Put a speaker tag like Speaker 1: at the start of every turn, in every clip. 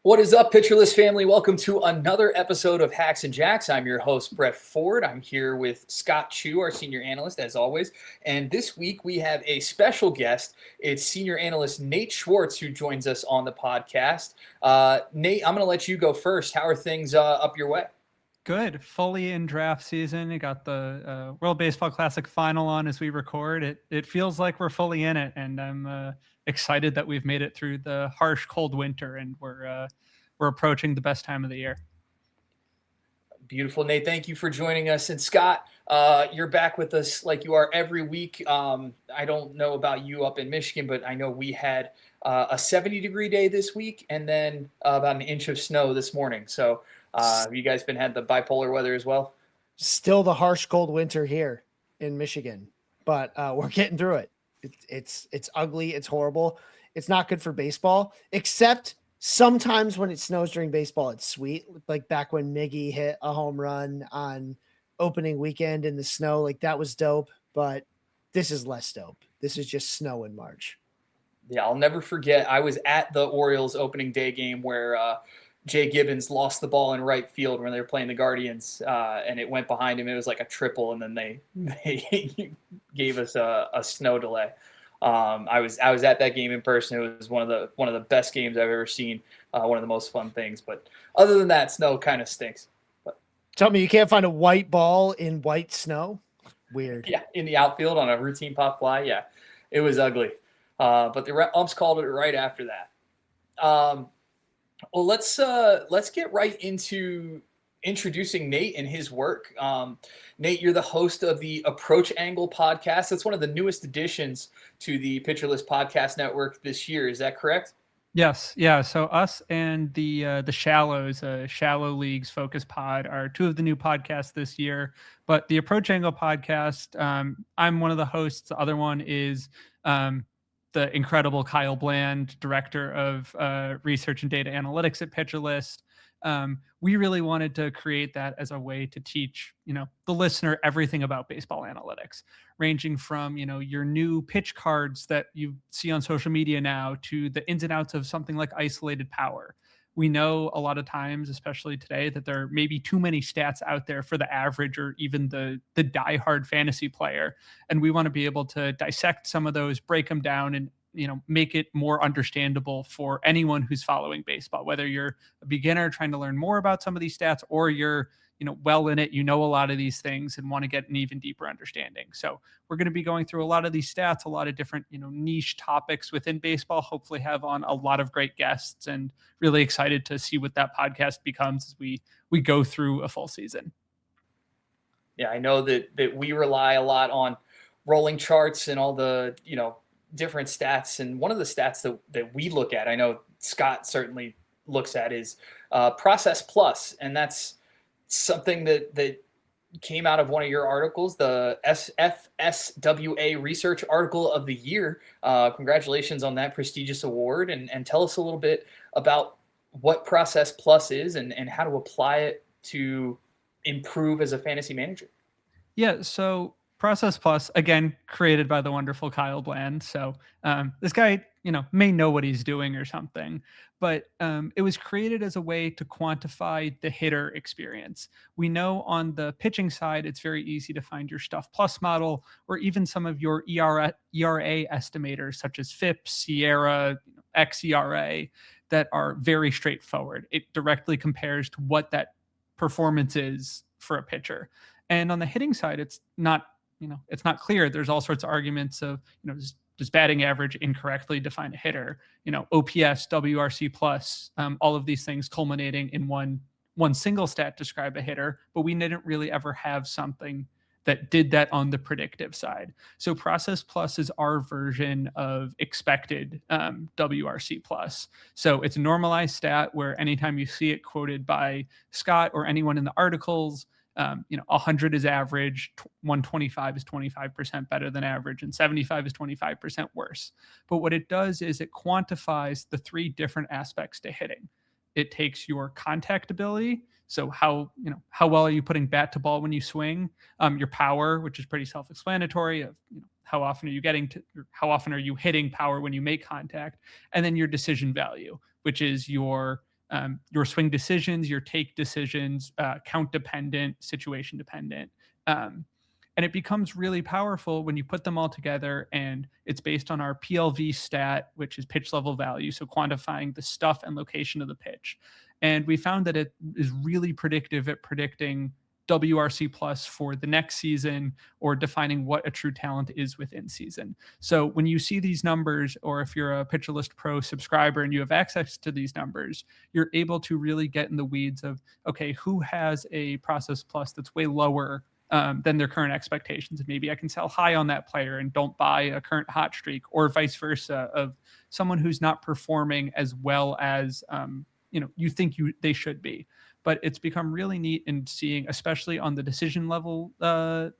Speaker 1: What is up, Pitcher List family? Welcome to another episode of Hacks and Jacks. I'm your host, Brett Ford. I'm here with Scott Chu, our senior analyst, as always. And this week we have a special guest. It's senior analyst Nate Schwartz, who joins us on the podcast. Nate, I'm going to let you go first. How are things up your way?
Speaker 2: Good. Fully in draft season. You got the World Baseball Classic final on as we record. It feels like we're fully in it, and I'm excited that we've made it through the harsh, cold winter, and we're approaching the best time of the year.
Speaker 1: Beautiful, Nate. Thank you for joining us. And Scott, you're back with us like you are every week. I don't know about you up in Michigan, but I know we had a 70-degree day this week and then about an inch of snow this morning. So have you guys had the bipolar weather as well?
Speaker 3: Still the harsh cold winter here in Michigan, but we're getting through it. It's ugly. It's horrible. It's not good for baseball, except sometimes when it snows during baseball, it's sweet. Like back when Miggy hit a home run on opening weekend in the snow, like that was dope, but this is less dope. This is just snow in March.
Speaker 1: Yeah, I'll never forget. I was at the Orioles opening day game where Jay Gibbons lost the ball in right field when they were playing the Guardians, and it went behind him. It was like a triple, and then they gave us a snow delay. I was at that game in person. It was one of the best games I've ever seen. One of the most fun things. But other than that, snow kind of stinks. But
Speaker 3: tell me, you can't find a white ball in white snow? Weird.
Speaker 1: Yeah, in the outfield on a routine pop fly. Yeah, it was ugly. But the umps called it right after that. Well, let's get right into introducing Nate and his work. Nate, you're the host of the Approach Angle podcast. That's one of the newest additions to the Pitcher List Podcast Network this year. Is that correct?
Speaker 2: Yes. Yeah. So us and the Shallows, Shallow Leagues Focus Pod, are two of the new podcasts this year. But the Approach Angle podcast, I'm one of the hosts. The other one is the incredible Kyle Bland, director of research and data analytics at Pitcher List. We really wanted to create that as a way to teach, the listener everything about baseball analytics, ranging from, your new pitch cards that you see on social media now to the ins and outs of something like isolated power. We know a lot of times, especially today, that there may be too many stats out there for the average or even the diehard fantasy player. And we want to be able to dissect some of those, break them down, and make it more understandable for anyone who's following baseball, whether you're a beginner trying to learn more about some of these stats or you're well in it, a lot of these things and want to get an even deeper understanding. So we're going to be going through a lot of these stats, a lot of different, niche topics within baseball, hopefully have on a lot of great guests, and really excited to see what that podcast becomes as we go through a full season.
Speaker 1: Yeah, I know that we rely a lot on rolling charts and all the, different stats. And one of the stats that we look at, I know Scott certainly looks at, is Process Plus. And that's something that came out of one of your articles, the FSWA Research Article of the Year. Congratulations on that prestigious award. And tell us a little bit about what Process Plus is and how to apply it to improve as a fantasy manager.
Speaker 2: Yeah, so Process Plus, again, created by the wonderful Kyle Bland. So this guy, may know what he's doing or something, but it was created as a way to quantify the hitter experience. We know on the pitching side, it's very easy to find your Stuff Plus model or even some of your ERA estimators such as FIPS, Sierra, xERA, that are very straightforward. It directly compares to what that performance is for a pitcher. And on the hitting side, it's not clear. There's all sorts of arguments of, does batting average incorrectly define a hitter? OPS, WRC plus, all of these things culminating in one single stat describe a hitter, but we didn't really ever have something that did that on the predictive side. So Process Plus is our version of expected WRC plus. So it's a normalized stat where anytime you see it quoted by Scott or anyone in the articles, 100 is average, 125 is 25% better than average, and 75 is 25% worse. But what it does is it quantifies the three different aspects to hitting. It takes your contact ability. So how well are you putting bat to ball when you swing? Your power, which is pretty self-explanatory of how often are you hitting power when you make contact? And then your decision value, which is your your swing decisions, your take decisions, count dependent, situation dependent. And it becomes really powerful when you put them all together, and it's based on our PLV stat, which is pitch level value. So quantifying the stuff and location of the pitch. And we found that it is really predictive at predicting WRC plus for the next season, or defining what a true talent is within season. So when you see these numbers, or if you're a Pitcher List Pro subscriber and you have access to these numbers, you're able to really get in the weeds of, okay, who has a process plus that's way lower than their current expectations. And maybe I can sell high on that player and don't buy a current hot streak, or vice versa, of someone who's not performing as well as you think they should be. But it's become really neat in seeing, especially on the decision level, the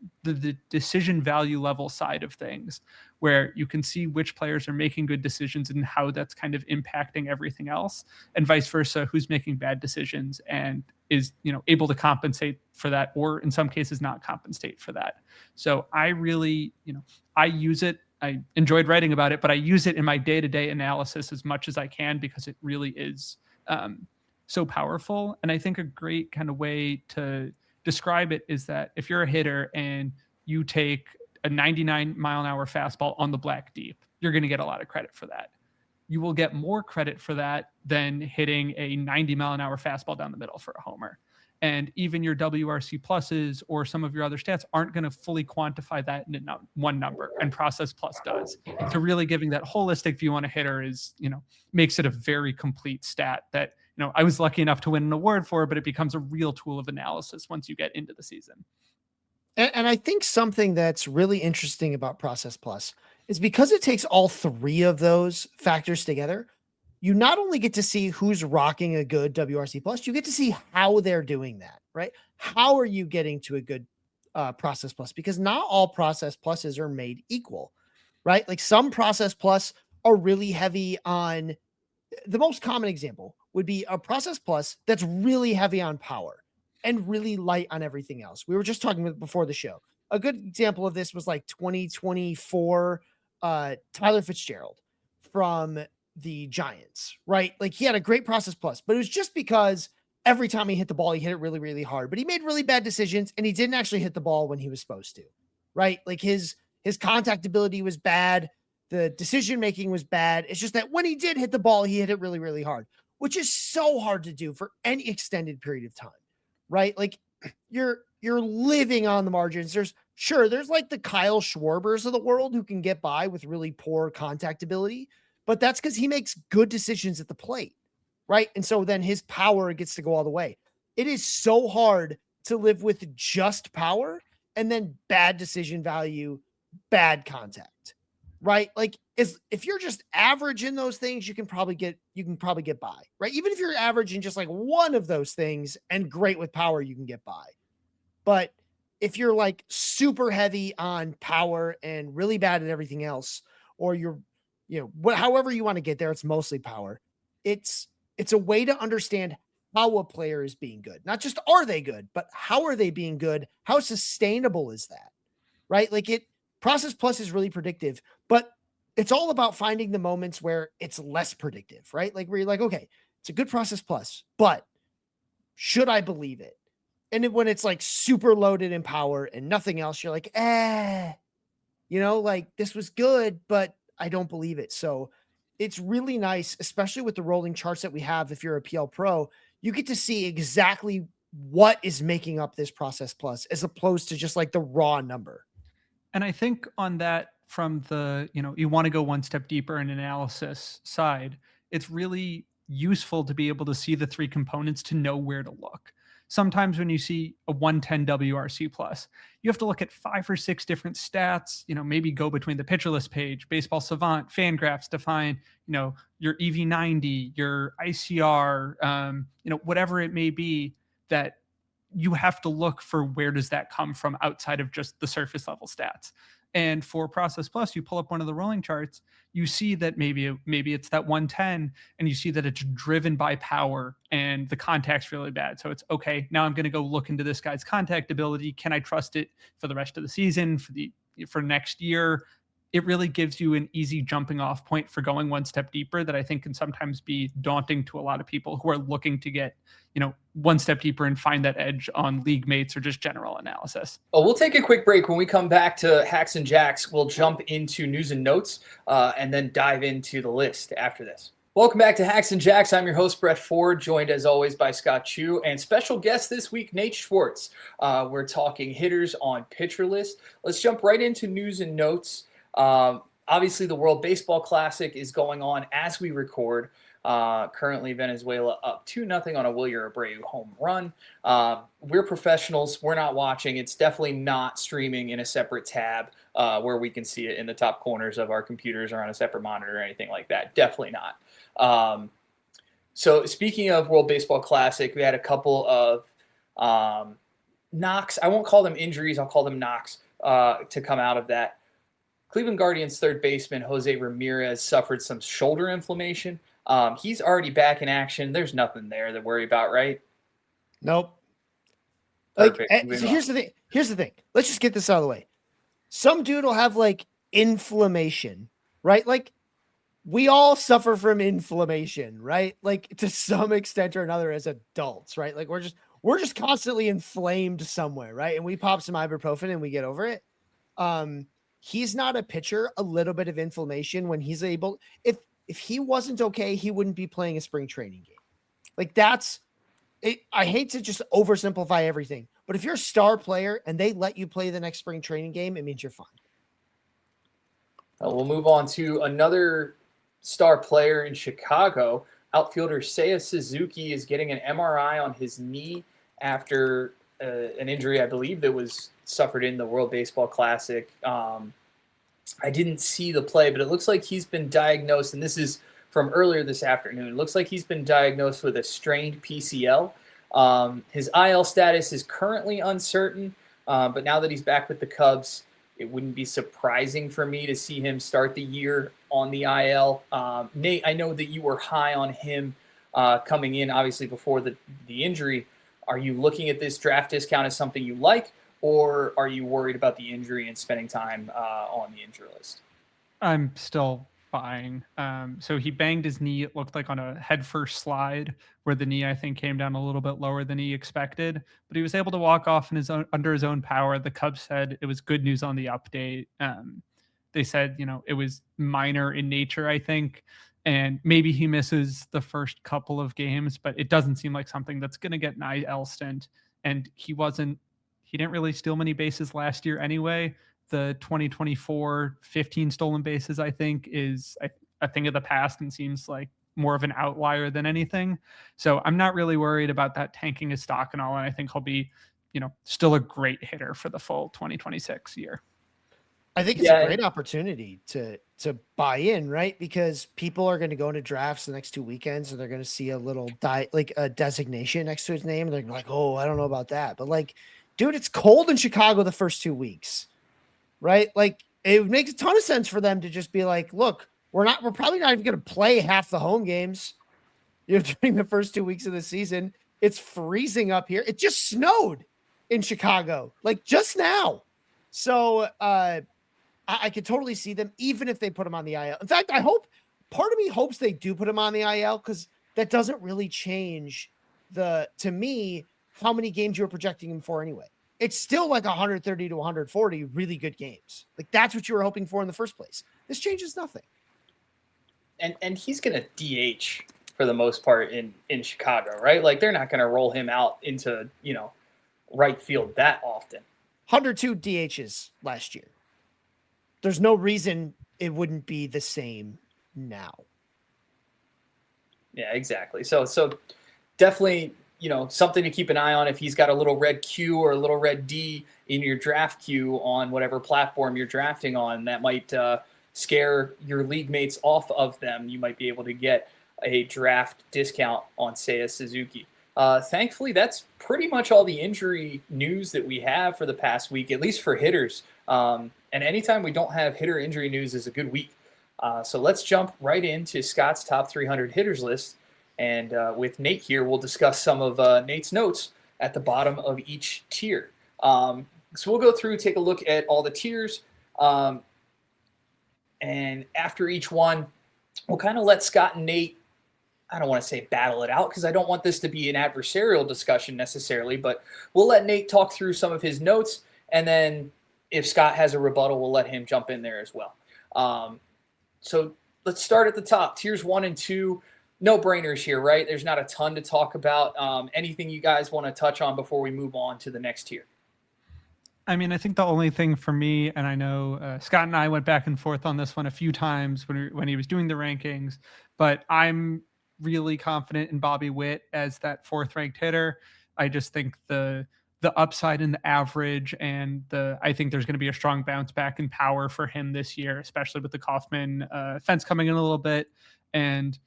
Speaker 2: decision value level side of things, where you can see which players are making good decisions and how that's kind of impacting everything else, and vice versa, who's making bad decisions and is able to compensate for that, or in some cases not compensate for that. So I really, I use it. I enjoyed writing about it, but I use it in my day-to-day analysis as much as I can, because it really is so powerful. And I think a great kind of way to describe it is that if you're a hitter and you take a 99-mile-an-hour fastball on the black deep, you're going to get a lot of credit for that. You will get more credit for that than hitting a 90-mile-an-hour fastball down the middle for a homer. And even your WRC pluses or some of your other stats aren't going to fully quantify that in one number, and Process Plus does. So really giving that holistic view on a hitter is, makes it a very complete stat that, I was lucky enough to win an award for, but it becomes a real tool of analysis once you get into the season.
Speaker 3: And I think something that's really interesting about Process Plus is because it takes all three of those factors together, you not only get to see who's rocking a good WRC plus, you get to see how they're doing that, right? How are you getting to a good Process Plus? Because not all Process Pluses are made equal, right? Like some Process Plus are really heavy on, the most common example would be a Process Plus that's really heavy on power and really light on everything else. We were just talking about before the show. A good example of this was like 2024 Tyler Fitzgerald from the Giants, right? Like he had a great Process Plus, but it was just because every time he hit the ball, he hit it really, really hard, but he made really bad decisions and he didn't actually hit the ball when he was supposed to, right? Like his contact ability was bad. The decision-making was bad. It's just that when he did hit the ball, he hit it really, really hard, which is so hard to do for any extended period of time, right? Like you're living on the margins. There's like the Kyle Schwarbers of the world who can get by with really poor contact ability, but that's because he makes good decisions at the plate, right? And so then his power gets to go all the way. It is so hard to live with just power and then bad decision value, bad contact, right? Like if you're just average in those things, you can probably get by, right? Even if you're average in just like one of those things and great with power, you can get by. But if you're like super heavy on power and really bad at everything else, or you're, however you want to get there, it's mostly power. It's a way to understand how a player is being good. Not just are they good, but how are they being good? How sustainable is that? Right? Like Process Plus is really predictive, but it's all about finding the moments where it's less predictive, right? Like where you're like, okay, it's a good Process Plus, but should I believe it? And when it's like super loaded in power and nothing else, you're like, like this was good, but I don't believe it. So it's really nice, especially with the rolling charts that we have. If you're a PL Pro, you get to see exactly what is making up this Process Plus, as opposed to just like the raw number.
Speaker 2: And I think on that, from the, you want to go one step deeper in analysis side, it's really useful to be able to see the three components to know where to look. Sometimes when you see a 110 WRC plus, you have to look at 5 or 6 different stats, maybe go between the Pitcher List page, Baseball Savant, Fangraphs to find, your EV90, your ICR, whatever it may be, that you have to look for where does that come from outside of just the surface level stats. And for Process Plus, you pull up one of the rolling charts, you see that maybe it's that 110, and you see that it's driven by power and the contact's really bad. So it's okay, now I'm going to go look into this guy's contact ability. Can I trust it for the rest of the season, for next year? it really gives you an easy jumping off point for going one step deeper that I think can sometimes be daunting to a lot of people who are looking to get, one step deeper and find that edge on league mates or just general analysis.
Speaker 1: Oh, we'll take a quick break. When we come back to Hacks and Jacks, we'll jump into news and notes and then dive into the list after this. Welcome back to Hacks and Jacks. I'm your host, Brett Ford, joined as always by Scott Chu and special guest this week, Nate Schwartz. We're talking hitters on Pitcher List. Let's jump right into news and notes. Obviously, the World Baseball Classic is going on as we record. Currently, Venezuela up 2-0 on a Wilyer Abreu home run. We're professionals. We're not watching. It's definitely not streaming in a separate tab where we can see it in the top corners of our computers or on a separate monitor or anything like that. Definitely not. So speaking of World Baseball Classic, we had a couple of knocks. I won't call them injuries. I'll call them knocks to come out of that. Cleveland Guardians third baseman Jose Ramierez suffered some shoulder inflammation. He's already back in action. There's nothing there to worry about, right?
Speaker 3: Nope.
Speaker 1: Perfect.
Speaker 3: So here's the thing. Let's just get this out of the way. Some dude will have like inflammation, right? Like we all suffer from inflammation, right? Like to some extent or another as adults, right? Like we're just constantly inflamed somewhere, right? And we pop some ibuprofen and we get over it. He's not a pitcher. A little bit of inflammation when he's able, if he wasn't okay, he wouldn't be playing a spring training game. Like that's it. I hate to just oversimplify everything, but if you're a star player and they let you play the next spring training game, it means you're fine.
Speaker 1: We'll move on to another star player in Chicago. Outfielder Seiya Suzuki is getting an MRI on his knee after an injury, I believe, that was suffered in the World Baseball Classic. I didn't see the play, but it looks like he's been diagnosed, and this is from earlier this afternoon. It looks like he's been diagnosed with a strained PCL. His IL status is currently uncertain, but now that he's back with the Cubs, it wouldn't be surprising for me to see him start the year on the IL. Nate, I know that you were high on him coming in, obviously, before the injury. Are you looking at this draft discount as something you like, or are you worried about the injury and spending time on the injury list?
Speaker 2: I'm still buying. So he banged his knee, it looked like on a headfirst slide where the knee, I think, came down a little bit lower than he expected, but he was able to walk off under his own power. The Cubs said it was good news on the update. They said, it was minor in nature, I think, and maybe he misses the first couple of games, but it doesn't seem like something that's going to get an IL stint. And he didn't really steal many bases last year anyway. The 2024 15 stolen bases, I think, is a thing of the past and seems like more of an outlier than anything. So I'm not really worried about that tanking his stock and all. And I think he'll be, still a great hitter for the full 2026 year.
Speaker 3: I think it's a great opportunity to buy in, right? Because people are going to go into drafts the next 2 weekends and they're going to see a little a designation next to his name. And they're like, oh, I don't know about that. But like, dude, it's cold in Chicago the first 2 weeks, right? Like it makes a ton of sense for them to just be like, look, we're probably not even going to play half the home games, during the first 2 weeks of the season. It's freezing up here. It just snowed in Chicago, like just now. So, I could totally see them, even if they put him on the IL. In fact, part of me hopes they do put him on the IL because that doesn't really change to me, how many games you were projecting him for anyway. It's still like 130 to 140 really good games. Like that's what you were hoping for in the first place. This changes nothing.
Speaker 1: And he's going to DH for the most part in Chicago, right? Like they're not going to roll him out into, right field that often.
Speaker 3: 102 DHs last year. There's no reason it wouldn't be the same now.
Speaker 1: Yeah, exactly. So definitely, something to keep an eye on if he's got a little red Q or a little red D in your draft queue on whatever platform you're drafting on. That might scare your league mates off of them. You might be able to get a draft discount on Seiya Suzuki. Thankfully, that's pretty much all the injury news that we have for the past week, at least for hitters. And anytime we don't have hitter injury news is a good week. So let's jump right into Scott's top 300 hitters list. And with Nate here, we'll discuss some of Nate's notes at the bottom of each tier. So we'll go through, take a look at all the tiers. And after each one, we'll kind of let Scott and Nate, I don't want to say battle it out because I don't want this to be an adversarial discussion necessarily, but we'll let Nate talk through some of his notes. And then if Scott has a rebuttal, we'll let him jump in there as well. So let's start at the top. Tiers 1 and 2, no brainers here, right? There's not a ton to talk about. Anything you guys want to touch on before we move on to the next tier?
Speaker 2: I mean, I think the only thing for me, and I know Scott and I went back and forth on this one a few times when he was doing the rankings, but I'm really confident in Bobby Witt as that 4th ranked hitter. I just think the upside in the average and I think there's going to be a strong bounce back in power for him this year, especially with the Kaufman fence coming in a little bit. And,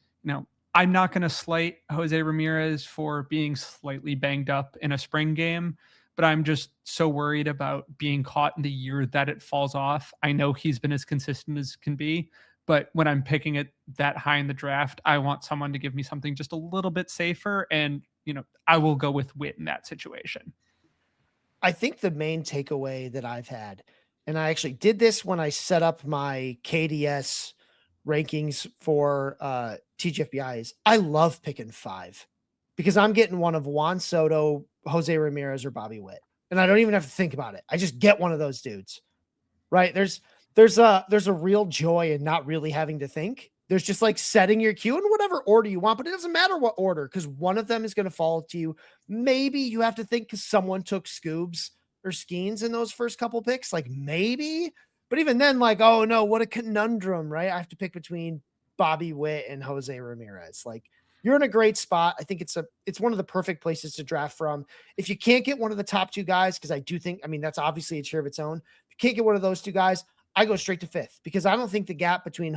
Speaker 2: I'm not going to slight Jose Ramierez for being slightly banged up in a spring game, but I'm just so worried about being caught in the year that it falls off. I know he's been as consistent as can be, but when I'm picking it that high in the draft, I want someone to give me something just a little bit safer. And, I will go with Witt in that situation.
Speaker 3: I think the main takeaway that I've had, and I actually did this when I set up my KDS rankings for TGFBI, is I love picking 5 because I'm getting one of Juan Soto, Jose Ramierez, or Bobby Witt. And I don't even have to think about it. I just get one of those dudes, right? There's a real joy in not really having to think. There's just like setting your queue in whatever order you want, but it doesn't matter what order because one of them is going to fall to you. Maybe you have to think because someone took Scoobs or Skeens in those first couple picks, like maybe, but even then, like, oh no, what a conundrum, right? I have to pick between Bobby Witt and Jose Ramierez. Like, you're in a great spot. I think it's one of the perfect places to draft from. If you can't get one of the top 2 guys, because I do think, that's obviously a tier of its own. If you can't get one of those 2 guys, I go straight to 5th because I don't think the gap between in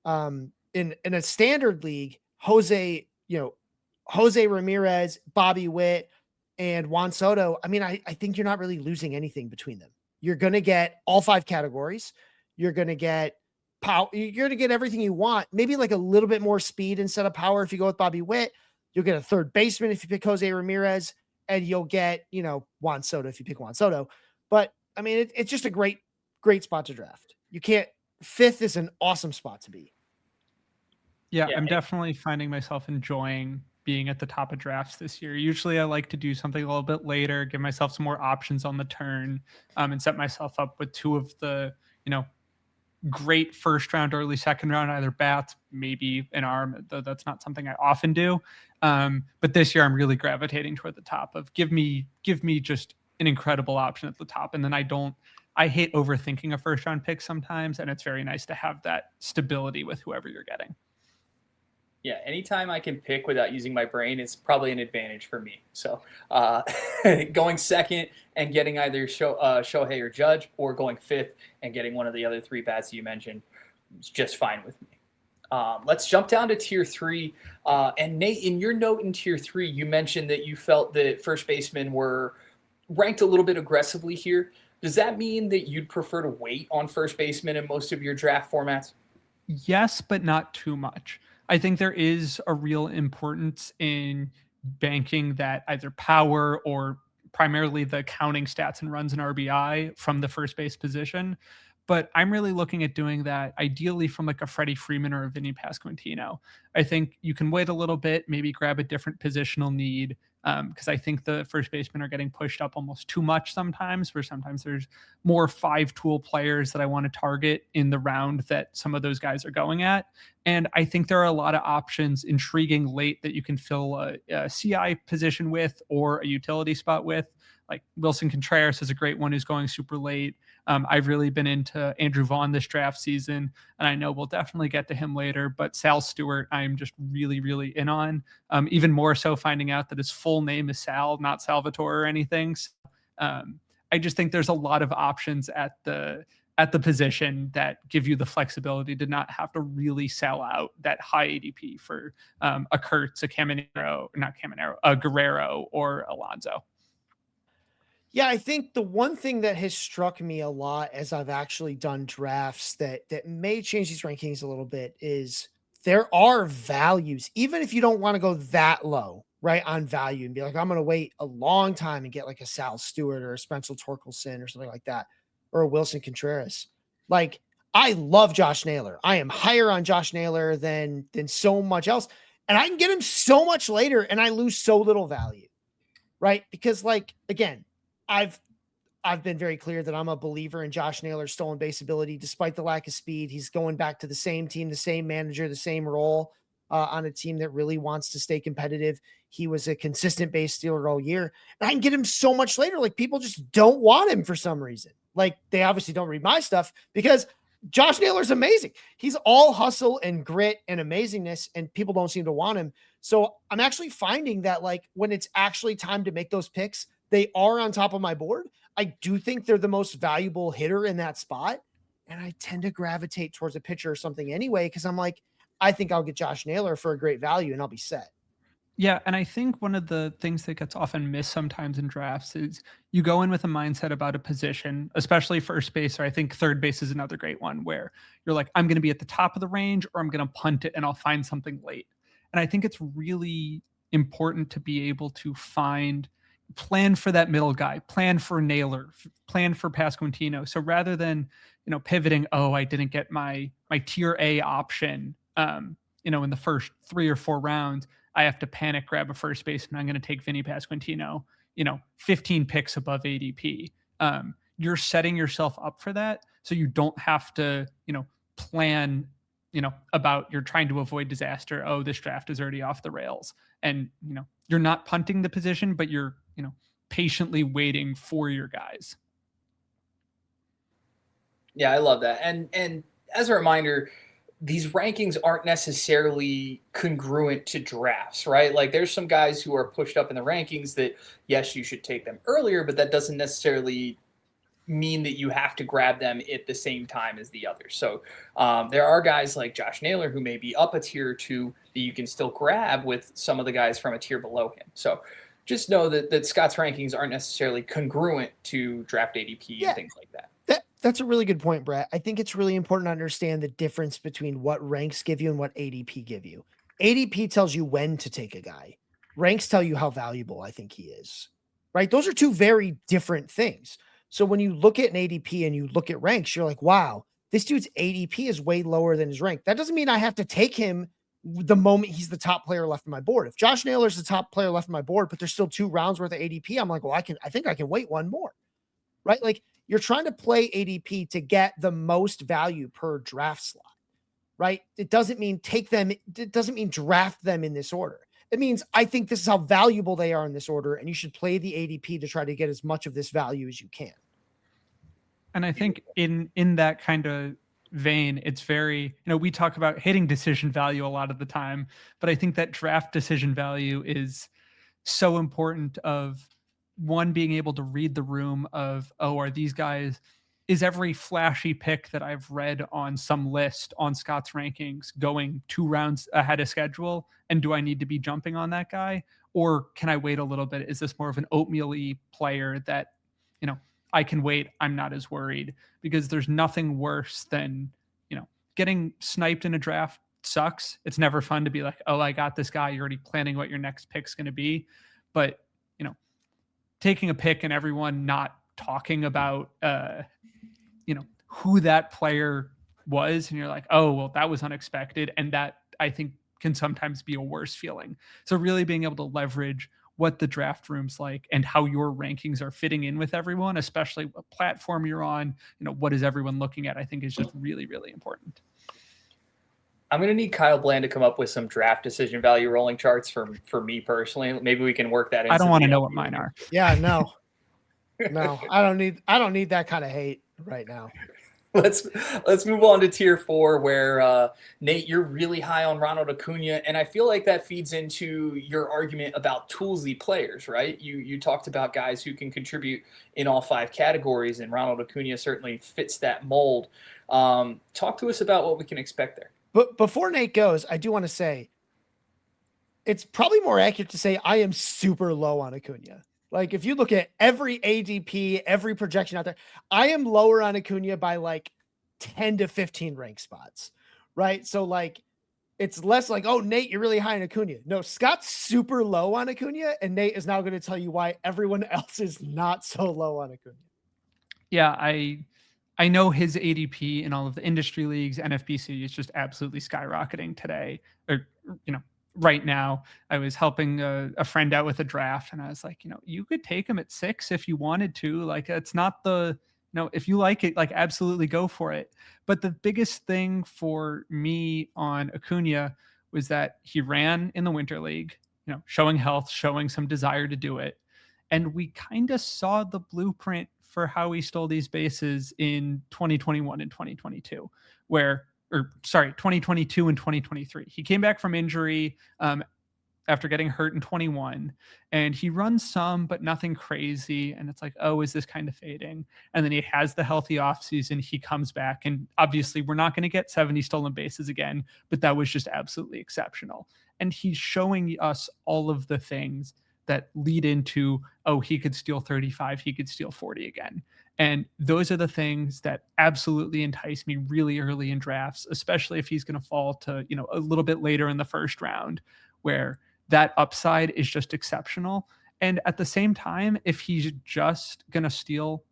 Speaker 3: a standard league, Jose Ramierez, Bobby Witt, and Juan Soto. I think you're not really losing anything between them. You're going to get all 5 categories. You're going to get power. You're going to get everything you want. Maybe like a little bit more speed instead of power. If you go with Bobby Witt, you'll get a 3rd baseman if you pick Jose Ramierez, and you'll get, Juan Soto if you pick Juan Soto. But it's just a great spot to draft. You can't. 5th is an awesome spot to be.
Speaker 2: Yeah, I'm definitely finding myself enjoying being at the top of drafts this year. Usually I like to do something a little bit later, give myself some more options on the turn, and set myself up with 2 of the, great 1st round, early 2nd round, either bats, maybe an arm, though that's not something I often do. But this year I'm really gravitating toward the top of give me just an incredible option at the top. And then I hate overthinking a 1st round pick sometimes. And it's very nice to have that stability with whoever you're getting.
Speaker 1: Yeah, anytime I can pick without using my brain is probably an advantage for me. So going 2nd and getting either Shohei or Judge, or going 5th and getting one of the other 3 bats you mentioned is just fine with me. Let's jump down to tier 3. And Nate, in your note in tier 3, you mentioned that you felt that first basemen were ranked a little bit aggressively here. Does that mean that you'd prefer to wait on first baseman in most of your draft formats?
Speaker 2: Yes, but not too much. I think there is a real importance in banking that either power or primarily the counting stats and runs and RBI from the first base position. But I'm really looking at doing that ideally from like a Freddie Freeman or a Vinny Pasquantino. I think you can wait a little bit, maybe grab a different positional need, because I think the first basemen are getting pushed up almost too much sometimes, where sometimes there's more 5-tool players that I want to target in the round that some of those guys are going at. And I think there are a lot of options intriguing late that you can fill a CI position with or a utility spot with. Like Wilson Contreras is a great one who's going super late. I've really been into Andrew Vaughn this draft season, and I know we'll definitely get to him later, but Sal Stewart, I'm just really, really in on. Even more so finding out that his full name is Sal, not Salvatore or anything. So, I just think there's a lot of options at the position that give you the flexibility to not have to really sell out that high ADP for a Kurtz, a Guerrero, or Alonso.
Speaker 3: Yeah, I think the one thing that has struck me a lot as I've actually done drafts that may change these rankings a little bit is there are values, even if you don't want to go that low, right, on value and be like, I'm going to wait a long time and get like a Sal Stewart or a Spencer Torkelson or something like that, or a Wilson Contreras. Like, I love Josh Naylor. I am higher on Josh Naylor than so much else. And I can get him so much later and I lose so little value. Right? Because like, again, I've been very clear that I'm a believer in Josh Naylor's stolen base ability, despite the lack of speed. He's going back to the same team, the same manager, the same role on a team that really wants to stay competitive. He was a consistent base stealer all year. And I can get him so much later. Like people just don't want him for some reason. Like they obviously don't read my stuff because Josh Naylor's amazing. He's all hustle and grit and amazingness, and people don't seem to want him. So I'm actually finding that like when it's actually time to make those picks, they are on top of my board. I do think they're the most valuable hitter in that spot. And I tend to gravitate towards a pitcher or something anyway, because I'm like, I think I'll get Josh Naylor for a great value and I'll be set.
Speaker 2: Yeah, and I think one of the things that gets often missed sometimes in drafts is you go in with a mindset about a position, especially first base, or I think third base is another great one where you're like, I'm going to be at the top of the range or I'm going to punt it and I'll find something late. And I think it's really important to be able to plan for that middle guy, plan for Naylor, plan for Pasquantino. So rather than, pivoting, I didn't get my tier A option, in the first 3 or 4 rounds, I have to panic, grab a first baseman. I'm going to take Vinny Pasquantino, 15 picks above ADP. You're setting yourself up for that. So you don't have to, plan, about you're trying to avoid disaster. Oh, this draft is already off the rails. And, you're not punting the position, but you're, patiently waiting for your guys.
Speaker 1: Yeah, I love that. And as a reminder, these rankings aren't necessarily congruent to drafts, right? Like there's some guys who are pushed up in the rankings that, yes, you should take them earlier, but that doesn't necessarily mean that you have to grab them at the same time as the others. So there are guys like Josh Naylor who may be up a tier or two that you can still grab with some of the guys from a tier below him. So just know that Scott's rankings aren't necessarily congruent to draft ADP and things like that.
Speaker 3: That's a really good point, Brett. I think it's really important to understand the difference between what ranks give you and what ADP give you. ADP tells you when to take a guy. Ranks tell you how valuable I think he is, right? Those are two very different things. So when you look at an ADP and you look at ranks, you're like, wow, this dude's ADP is way lower than his rank. That doesn't mean I have to take him the moment he's the top player left on my board. If Josh Naylor's the top player left on my board, but there's still 2 rounds worth of ADP, I'm like, well, I think I can wait one more, right? Like you're trying to play ADP to get the most value per draft slot, right? It doesn't mean take them. It doesn't mean draft them in this order. It means I think this is how valuable they are in this order, and you should play the ADP to try to get as much of this value as you can.
Speaker 2: And I think in that kind of vein, it's very, we talk about hitting decision value a lot of the time, but I think that draft decision value is so important of one, being able to read the room of, are these guys, is every flashy pick that I've read on some list on Scott's rankings going 2 rounds ahead of schedule? And do I need to be jumping on that guy? Or can I wait a little bit? Is this more of an oatmeal-y player that, I can wait, I'm not as worried? Because there's nothing worse than, getting sniped in a draft sucks. It's never fun to be like, I got this guy. You're already planning what your next pick's going to be. But, taking a pick and everyone not talking about, who that player was. And you're like, that was unexpected. And that I think can sometimes be a worse feeling. So really being able to leverage what the draft room's like and how your rankings are fitting in with everyone, especially what platform you're on, what is everyone looking at, I think is just really, really important.
Speaker 1: I'm going to need Kyle Bland to come up with some draft decision value rolling charts for me personally. Maybe we can work that in.
Speaker 2: I don't want to know what mine are.
Speaker 3: Yeah, no, I don't need that kind of hate right now.
Speaker 1: Let's move on to tier 4 where Nate, you're really high on Ronald Acuna, and I feel like that feeds into your argument about toolsy players, right? You talked about guys who can contribute in all 5 categories, and Ronald Acuna certainly fits that mold. Talk to us about what we can expect there.
Speaker 3: But before Nate goes, I do want to say it's probably more accurate to say I am super low on Acuna. Like if you look at every ADP, every projection out there, I am lower on Acuna by like 10 to 15 rank spots, right? So like it's less like, Nate, you're really high on Acuna. No, Scott's super low on Acuna, and Nate is now going to tell you why everyone else is not so low on Acuna.
Speaker 2: Yeah, I I know his ADP in all of the industry leagues, NFBC, is just absolutely skyrocketing today, or right now. I was helping a friend out with a draft, and I was like, you could take him at 6 if you wanted to. Like, it's not the if you like it, like, absolutely go for it. But the biggest thing for me on Acuna was that he ran in the Winter League, showing health, showing some desire to do it. And we kind of saw the blueprint for how he stole these bases in 2021 and 2022, 2022 and 2023. He came back from injury after getting hurt in 21, and he runs some, but nothing crazy. And it's like, oh, is this kind of fading? And then he has the healthy offseason. He comes back, and obviously we're not going to get 70 stolen bases again, but that was just absolutely exceptional. And he's showing us all of the things that lead into, oh, he could steal 35, he could steal 40 again. And those are the things that absolutely entice me really early in drafts, especially if he's going to fall to, a little bit later in the first round, where that upside is just exceptional. And at the same time, if he's just going to steal,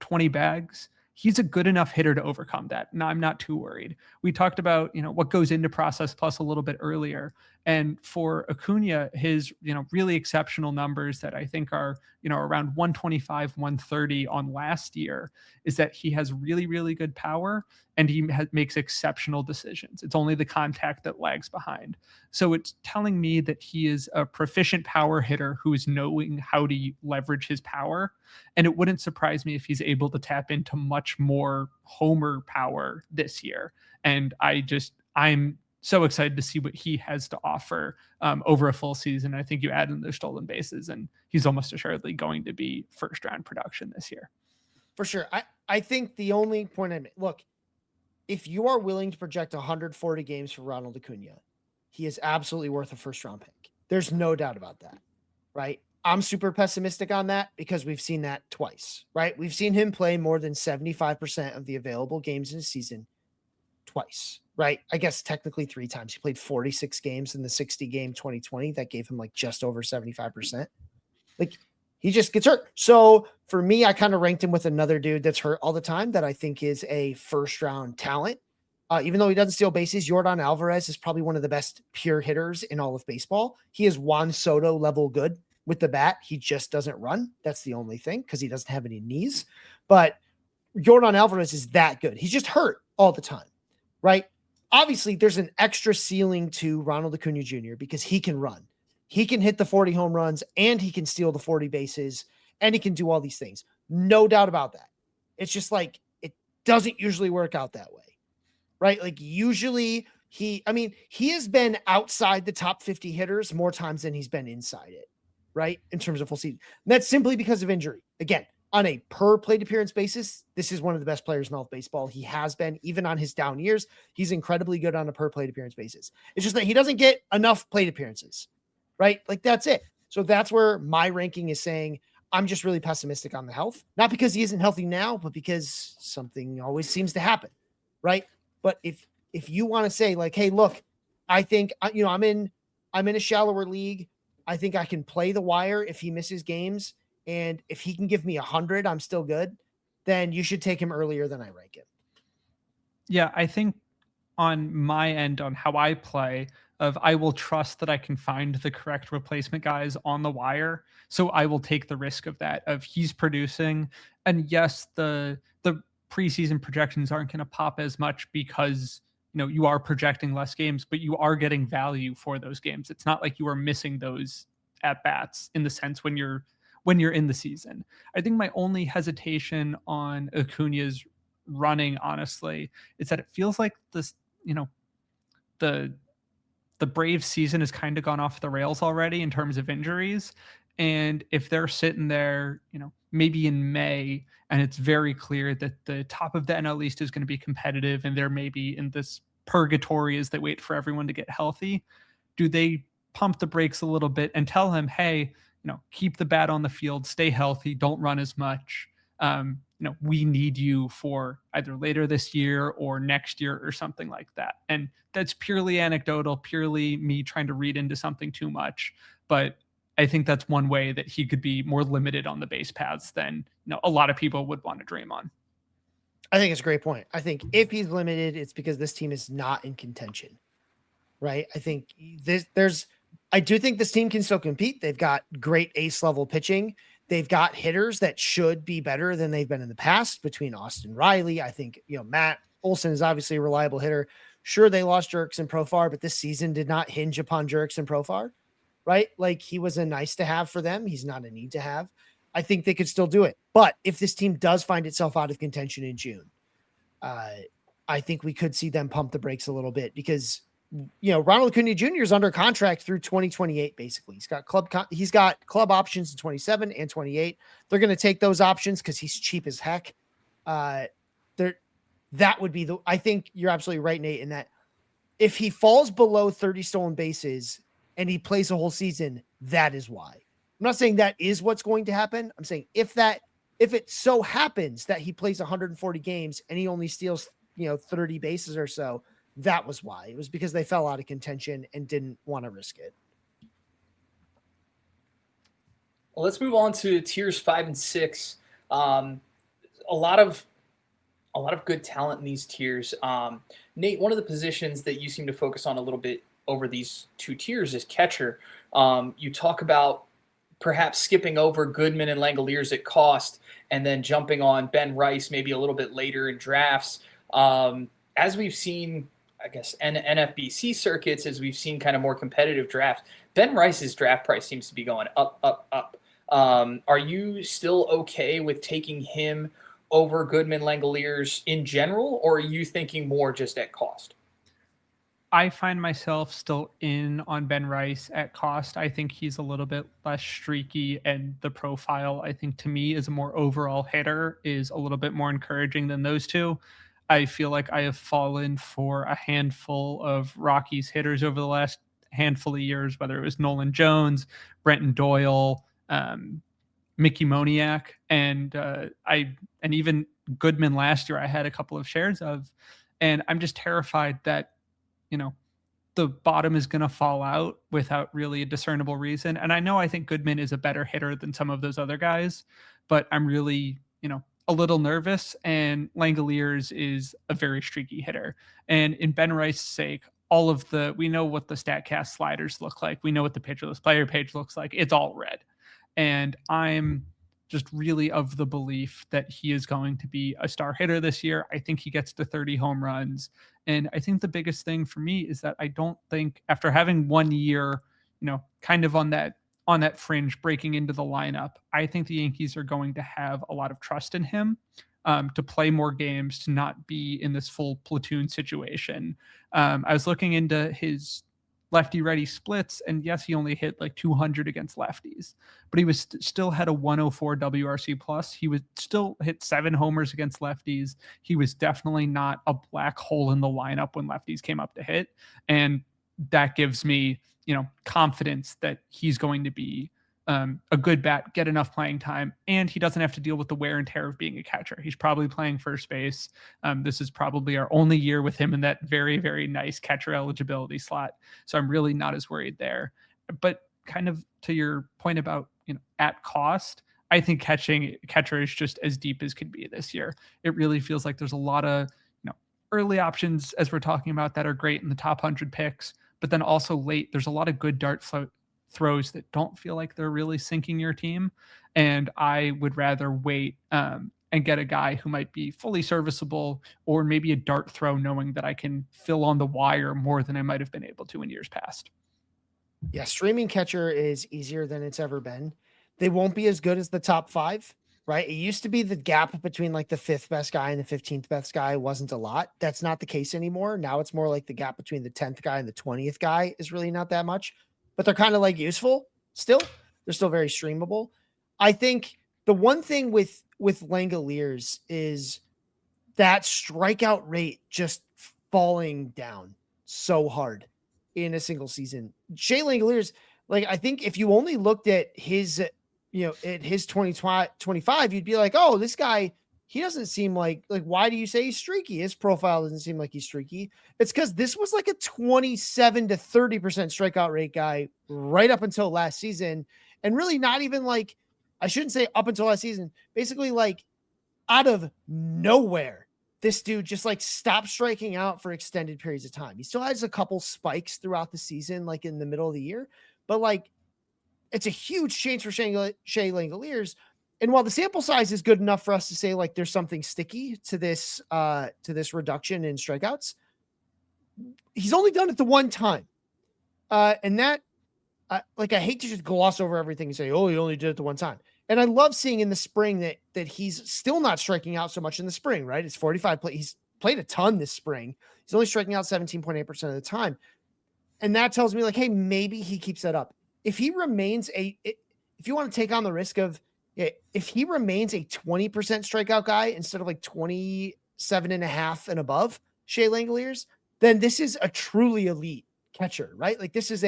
Speaker 2: 20 bags, he's a good enough hitter to overcome that. And I'm not too worried. We talked about, what goes into Process Plus a little bit earlier. And for Acuna, his, really exceptional numbers that I think are, around 125, 130 on last year, is that he has really, really good power, and he makes exceptional decisions. It's only the contact that lags behind. So it's telling me that he is a proficient power hitter who is knowing how to leverage his power. And it wouldn't surprise me if he's able to tap into much more homer power this year. And I'm so excited to see what he has to offer over a full season. I think you add in those stolen bases, and he's almost assuredly going to be first round production this year.
Speaker 3: For sure. I think the only point I make, look, if you are willing to project 140 games for Ronald Acuna, he is absolutely worth a first round pick. There's no doubt about that, right? I'm super pessimistic on that because we've seen that twice, right? We've seen him play more than 75% of the available games in a season twice, right? I guess technically 3 times. He played 46 games in the 60 game 2020. That gave him like just over 75%. Like, he just gets hurt. So for me, I kind of ranked him with another dude that's hurt all the time that I think is a first round talent. Even though he doesn't steal bases, Yordan Alvarez is probably one of the best pure hitters in all of baseball. He is Juan Soto level good with the bat. He just doesn't run. That's the only thing, because he doesn't have any knees. But Yordan Alvarez is that good. He's just hurt all the time, right? Obviously, there's an extra ceiling to Ronald Acuna Jr. because he can run. He can hit the 40 home runs, and he can steal the 40 bases, and he can do all these things. No doubt about that. It's just like, it doesn't usually work out that way, right? Like, usually he has been outside the top 50 hitters more times than he's been inside it, right? In terms of full season. And that's simply because of injury. Again, on a per plate appearance basis, this is one of the best players in all of baseball. He has been, even on his down years, he's incredibly good on a per plate appearance basis. It's just that he doesn't get enough plate appearances, right? Like, that's it. So that's where my ranking is saying I'm just really pessimistic on the health, not because he isn't healthy now, but because something always seems to happen, right? But if you want to say like, hey, look, I think, I'm in a shallower league. I think I can play the wire if he misses games. And if he can give me 100, I'm still good. Then you should take him earlier than I rank him.
Speaker 2: Yeah, I think on my end, on how I play, I will trust that I can find the correct replacement guys on the wire. So I will take the risk of that, of he's producing. And yes, the preseason projections aren't going to pop as much because, you are projecting less games, but you are getting value for those games. It's not like you are missing those at bats in the sense when you're in the season. I think my only hesitation on Acuna's running, honestly, is that it feels like this, the Braves season has kind of gone off the rails already in terms of injuries. And if they're sitting there, maybe in May, and it's very clear that the top of the NL East is going to be competitive, and they're maybe in this purgatory as they wait for everyone to get healthy, do they pump the brakes a little bit and tell him, hey, keep the bat on the field, stay healthy, don't run as much. We need you for either later this year or next year or something like that. And that's purely anecdotal, purely me trying to read into something too much. But I think that's one way that he could be more limited on the base paths than, a lot of people would want to dream on.
Speaker 3: I think it's a great point. I think if he's limited, it's because this team is not in contention, right? I think I do think this team can still compete. They've got great ace level pitching. They've got hitters that should be better than they've been in the past between Austin Riley. I think, Matt Olson is obviously a reliable hitter. Sure, they lost Jurickson Profar, but this season did not hinge upon Jurickson Profar, right? Like, he was a nice to have for them. He's not a need to have. I think they could still do it. But if this team does find itself out of contention in June, I think we could see them pump the brakes a little bit because, Ronald Acuna Jr. is under contract through 2028. Basically, he's got club options in 27 and 28. They're going to take those options because he's cheap as heck. That would be I think you're absolutely right, Nate, in that if he falls below 30 stolen bases and he plays a whole season, that is why. I'm not saying that is what's going to happen. I'm saying if it so happens that he plays 140 games and he only steals, 30 bases or so, that was why. It was because they fell out of contention and didn't want to risk it.
Speaker 1: Well, let's move on to tiers 5 and 6. A lot of good talent in these tiers. Nate, one of the positions that you seem to focus on a little bit over these two tiers is catcher. You talk about perhaps skipping over Goodman and Langoliers at cost and then jumping on Ben Rice maybe a little bit later in drafts. As we've seen, I guess, NFBC circuits, as we've seen kind of more competitive drafts, Ben Rice's draft price seems to be going up, up, up. Are you still okay with taking him over Goodman, Langoliers in general, or are you thinking more just at cost?
Speaker 2: I find myself still in on Ben Rice at cost. I think he's a little bit less streaky, and the profile, I think, to me, as a more overall hitter is a little bit more encouraging than those two. I feel like I have fallen for a handful of Rockies hitters over the last handful of years, whether it was Nolan Jones, Brenton Doyle, Mickey Moniak, and even Goodman last year I had a couple of shares of. And I'm just terrified that, the bottom is going to fall out without really a discernible reason. And I think Goodman is a better hitter than some of those other guys, but I'm really, a little nervous, and Langoliers is a very streaky hitter. And in Ben Rice's sake, we know what the StatCast sliders look like. We know what the pitcher list player page looks like. It's all red. And I'm just really of the belief that he is going to be a star hitter this year. I think he gets to 30 home runs. And I think the biggest thing for me is that I don't think, after having 1 year, kind of on that fringe breaking into the lineup, I think the Yankees are going to have a lot of trust in him to play more games, to not be in this full platoon situation. I was looking into his lefty-righty splits, and yes, he only hit like 200 against lefties, but he was still had a 104 WRC plus. He would still hit 7 homers against lefties. He was definitely not a black hole in the lineup when lefties came up to hit, and that gives me, confidence that he's going to be a good bat, get enough playing time, and he doesn't have to deal with the wear and tear of being a catcher. He's probably playing first base. This is probably our only year with him in that very, very nice catcher eligibility slot. So I'm really not as worried there. But kind of to your point about, at cost, I think catcher is just as deep as could be this year. It really feels like there's a lot of, early options, as we're talking about, that are great in the top 100 picks, but then also late, there's a lot of good dart throws that don't feel like they're really sinking your team. And I would rather wait and get a guy who might be fully serviceable, or maybe a dart throw, knowing that I can fill on the wire more than I might have been able to in years past.
Speaker 3: Yeah, streaming catcher is easier than it's ever been. They won't be as good as the top 5, right? It used to be the gap between like the 5th best guy and the 15th best guy wasn't a lot. That's not the case anymore. Now it's more like the gap between the 10th guy and the 20th guy is really not that much, but they're kind of like useful still. They're still very streamable. I think the one thing with Langoliers is that strikeout rate just falling down so hard in a single season. Shea Langoliers, like, I think if you only looked at his, at his 2025, you'd be like, oh, this guy, he doesn't seem like, why do you say he's streaky? His profile doesn't seem like he's streaky. It's because this was like a 27 to 30% strikeout rate guy right up until last season. And really not even I shouldn't say up until last season, basically out of nowhere, this dude just like stopped striking out for extended periods of time. He still has a couple spikes throughout the season, like in the middle of the year, but like it's a huge change for Shea Langoliers. And while the sample size is good enough for us to say like there's something sticky to this reduction in strikeouts, he's only done it the one time. And that, like, I hate to just gloss over everything and say, oh, he only did it the one time. And I love seeing in the spring that he's still not striking out so much in the spring, right? It's 45 play. He's played a ton this spring. He's only striking out 17.8% of the time. And that tells me like, hey, maybe he keeps that up. If he remains if you want to take on the risk of, if he remains a 20% strikeout guy instead of like 27.5 and above Shea Langoliers, then this is a truly elite catcher, right? Like this is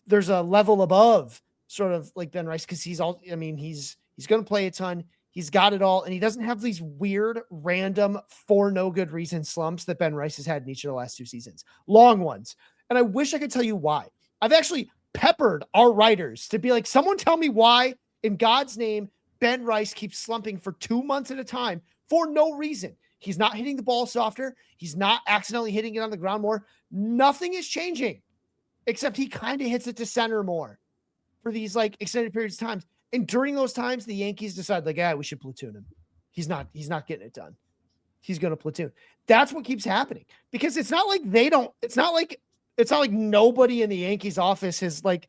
Speaker 3: there's a level above sort of like Ben Rice. Cause he's going to play a ton. He's got it all. And he doesn't have these weird, random for no good reason slumps that Ben Rice has had in each of the last 2 seasons, long ones. And I wish I could tell you why. I've actually peppered our writers to be like, someone tell me why in God's name, Ben Rice keeps slumping for 2 months at a time for no reason. He's not hitting the ball softer. He's not accidentally hitting it on the ground more. Nothing is changing except he kind of hits it to center more for these like extended periods of times. And during those times, the Yankees decide like, we should platoon him. He's not getting it done. He's going to platoon. That's what keeps happening because it's not like it's not like nobody in the Yankees office has like,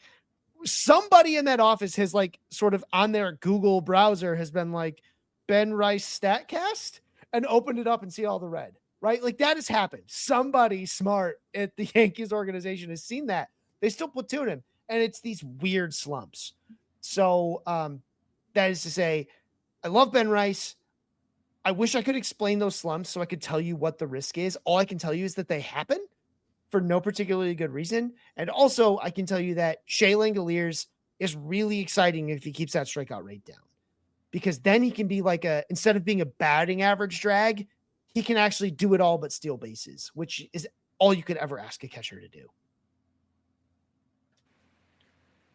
Speaker 3: somebody in that office has like sort of on their Google browser has been like Ben Rice StatCast and opened it up and see all the red, right? Like that has happened. Somebody smart at the Yankees organization has seen that. They still platoon him and it's these weird slumps. So that is to say, I love Ben Rice. I wish I could explain those slumps so I could tell you what the risk is. All I can tell you is that they happen for no particularly good reason. And also I can tell you that Shea Langoliers is really exciting if he keeps that strikeout rate down, because then he can be like instead of being a batting average drag, he can actually do it all but steal bases, which is all you could ever ask a catcher to do.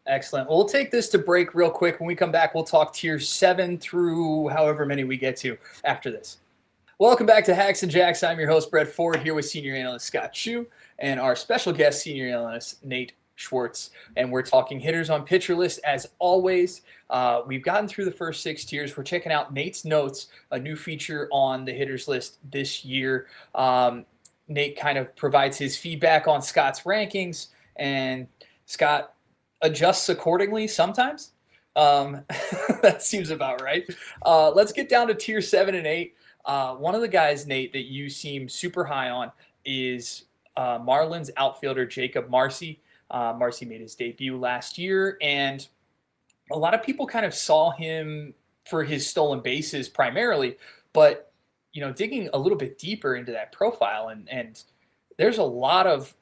Speaker 1: Excellent. Well, we'll take this to break real quick. When we come back, we'll talk tier 7 through however many we get to after this. Welcome back to Hacks and Jacks. I'm your host, Brett Ford, here with senior analyst Scott Chu and our special guest, senior analyst Nate Schwartz. And we're talking hitters on Pitcher List as always. We've gotten through the first 6 tiers. We're checking out Nate's notes, a new feature on the hitters list this year. Nate kind of provides his feedback on Scott's rankings, and Scott adjusts accordingly sometimes. That seems about right. Let's get down to tier 7 and 8. One of the guys, Nate, that you seem super high on is Marlins outfielder Jacob Marsee. Marsee made his debut last year, and a lot of people kind of saw him for his stolen bases primarily, but digging a little bit deeper into that profile, and there's a lot of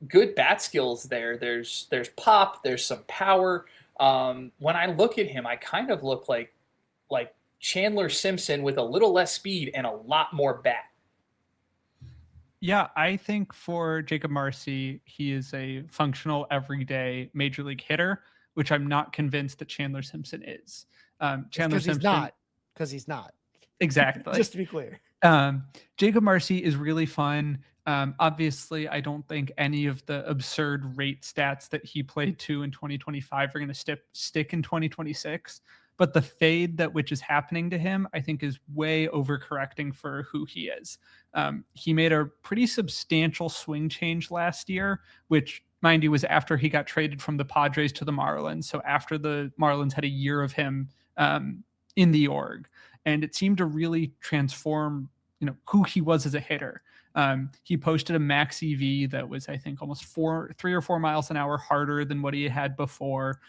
Speaker 1: good bat skills there. There's pop, there's some power. When I look at him, I kind of look like Chandler Simpson with a little less speed and a lot more bat.
Speaker 2: Yeah, I think for Jacob Marsee, he is a functional everyday major league hitter, which I'm not convinced that Chandler Simpson is. Chandler Simpson,
Speaker 3: because he's not.
Speaker 2: Exactly.
Speaker 3: Just to be clear.
Speaker 2: Jacob Marsee is really fun. Obviously, I don't think any of the absurd rate stats that he played to in 2025 are going to stick in 2026. But the fade which is happening to him, I think, is way overcorrecting for who he is. He made a pretty substantial swing change last year, which, mind you, was after he got traded from the Padres to the Marlins. So after the Marlins had a year of him in the org, and it seemed to really transform, who he was as a hitter. He posted a max EV that was, I think, almost 3 or 4 miles an hour harder than what he had before.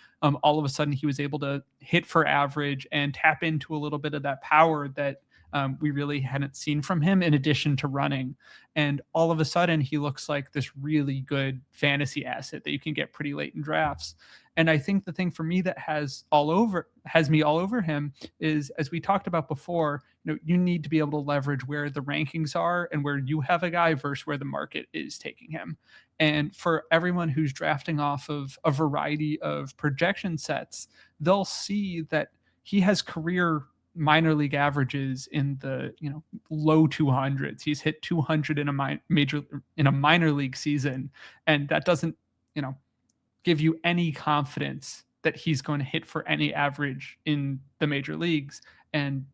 Speaker 2: All of a sudden, he was able to hit for average and tap into a little bit of that power that we really hadn't seen from him, in addition to running. And all of a sudden, he looks like this really good fantasy asset that you can get pretty late in drafts. And I think the thing for me that has me all over him is, as we talked about before, you need to be able to leverage where the rankings are and where you have a guy versus where the market is taking him. And for everyone who's drafting off of a variety of projection sets, they'll see that he has career minor league averages in the low 200s. He's hit 200 in a minor league season, and that doesn't give you any confidence that he's going to hit for any average in the major leagues. And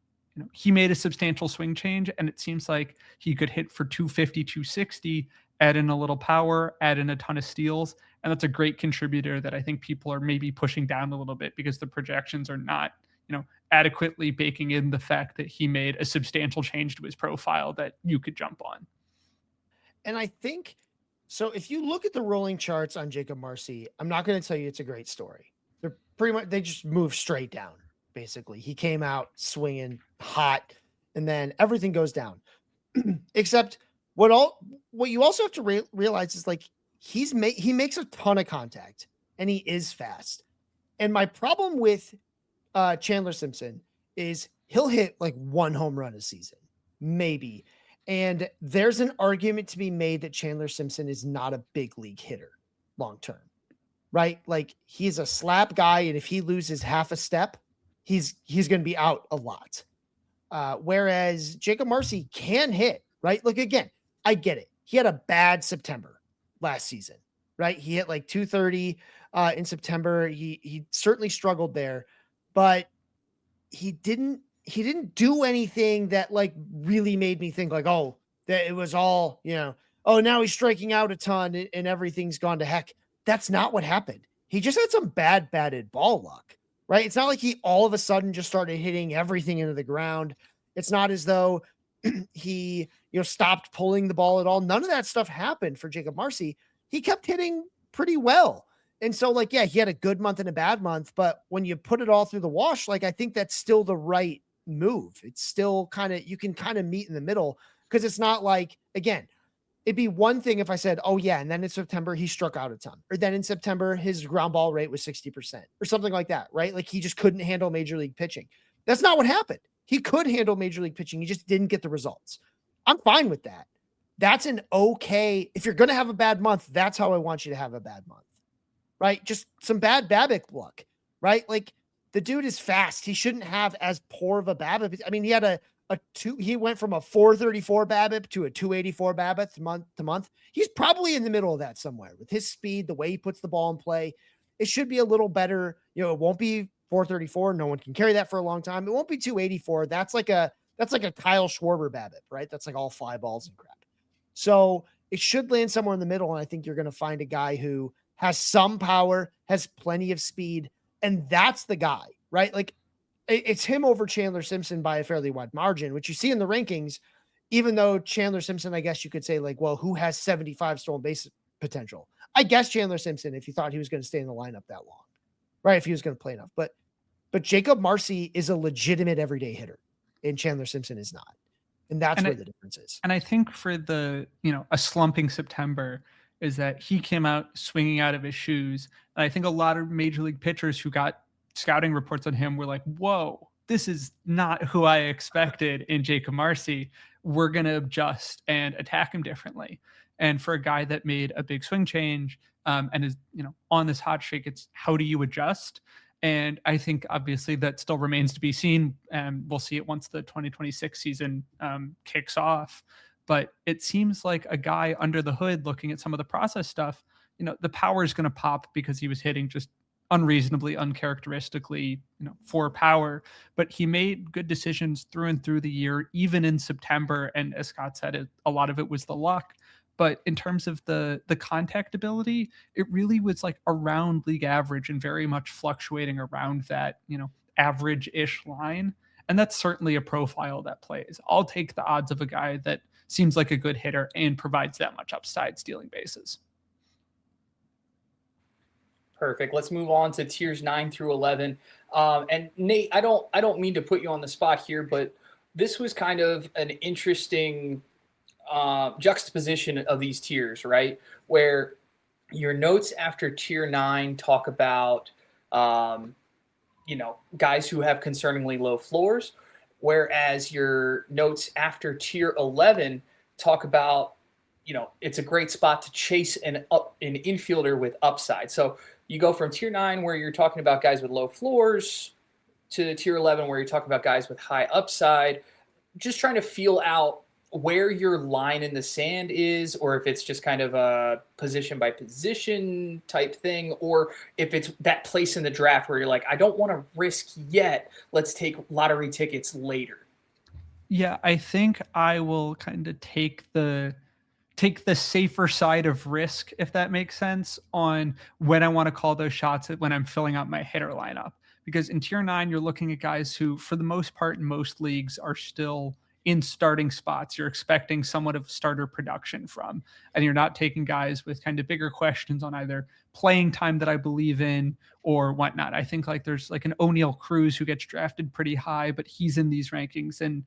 Speaker 2: he made a substantial swing change, and it seems like he could hit for 250, 260, add in a little power, add in a ton of steals, and that's a great contributor that I think people are maybe pushing down a little bit because the projections are not adequately baking in the fact that he made a substantial change to his profile that you could jump on.
Speaker 3: And I think so. If you look at the rolling charts on Jacob Marsee, I'm not going to tell you it's a great story. They're pretty much, they just move straight down. Basically, he came out swinging hot, and then everything goes down. Except what you also have to realize is like he makes a ton of contact, and he is fast. And my problem with Chandler Simpson is he'll hit like one home run a season, maybe. And there's an argument to be made that Chandler Simpson is not a big league hitter long term, right? Like he's a slap guy, and if he loses half a step, he's going to be out a lot. Whereas Jacob Marsee can hit, right? Look, again, I get it. He had a bad September last season, right? He hit like 230 in September. He certainly struggled there, but he didn't do anything that like really made me think like, oh, that it was all, oh, now he's striking out a ton and everything's gone to heck. That's not what happened. He just had some bad batted ball luck, right? It's not like he all of a sudden just started hitting everything into the ground. It's not as though he, stopped pulling the ball at all. None of that stuff happened for Jacob Marsee. He kept hitting pretty well. And so like, yeah, he had a good month and a bad month, but when you put it all through the wash, like, I think that's still the right move. It's still you can kind of meet in the middle, because it's not like, again, it'd be one thing if I said, oh yeah, and then in September he struck out a ton, or then in September his ground ball rate was 60% or something like that, right? Like he just couldn't handle major league pitching. That's not what happened. He could handle major league pitching. He just didn't get the results. I'm fine with that. That's an okay, if you're going to have a bad month, that's how I want you to have a bad month, right? Just some bad BABIP luck, right? Like the dude is fast. He shouldn't have as poor of a BABIP. I mean, he had he went from a 434 BABIP to a 284 BABIP month to month. He's probably in the middle of that somewhere with his speed, the way he puts the ball in play. It should be a little better. It won't be 434. No one can carry that for a long time. It won't be 284. That's like a Kyle Schwarber BABIP, right? That's like all fly balls and crap. So it should land somewhere in the middle. And I think you're going to find a guy who has some power, has plenty of speed. And that's the guy, right? Like it's him over Chandler Simpson by a fairly wide margin, which you see in the rankings, even though Chandler Simpson, I guess you could say like, well, who has 75 stolen base potential? I guess Chandler Simpson, if you thought he was going to stay in the lineup that long, right? If he was going to play enough, but Jacob Marsee is a legitimate everyday hitter and Chandler Simpson is not. And that's where the difference is.
Speaker 2: And I think for a slumping September is that he came out swinging out of his shoes. And I think a lot of major league pitchers who got scouting reports on him were like, whoa, this is not who I expected in Jacob Marsee. We're going to adjust and attack him differently. And for a guy that made a big swing change and is, on this hot streak, it's how do you adjust? And I think obviously that still remains to be seen. And we'll see it once the 2026 season kicks off. But it seems like a guy under the hood looking at some of the process stuff, the power is going to pop because he was hitting just unreasonably, uncharacteristically, for power. But he made good decisions through and through the year, even in September. And as Scott said, a lot of it was the luck. But in terms of the contact ability, it really was like around league average and very much fluctuating around that, average-ish line. And that's certainly a profile that plays. I'll take the odds of a guy that seems like a good hitter and provides that much upside stealing bases.
Speaker 1: Perfect. Let's move on to tiers 9 through 11. And Nate, I don't mean to put you on the spot here, but this was kind of an interesting juxtaposition of these tiers, right? Where your notes after tier 9 talk about, guys who have concerningly low floors, whereas your notes after tier 11 talk about, it's a great spot to chase an infielder with upside. So you go from tier 9 where you're talking about guys with low floors, to tier 11 where you're talking about guys with high upside, just trying to feel out where your line in the sand is, or if it's just kind of a position by position type thing, or if it's that place in the draft where you're like, I don't want to risk yet. Let's take lottery tickets later.
Speaker 2: Yeah, I think I will kind of take the safer side of risk, if that makes sense, on when I want to call those shots when I'm filling out my hitter lineup. Because in tier 9, you're looking at guys who, for the most part, in most leagues, are still in starting spots. You're expecting somewhat of starter production from, and you're not taking guys with kind of bigger questions on either playing time that I believe in or whatnot. I think like there's like an O'Neal Cruz who gets drafted pretty high, but he's in these rankings, and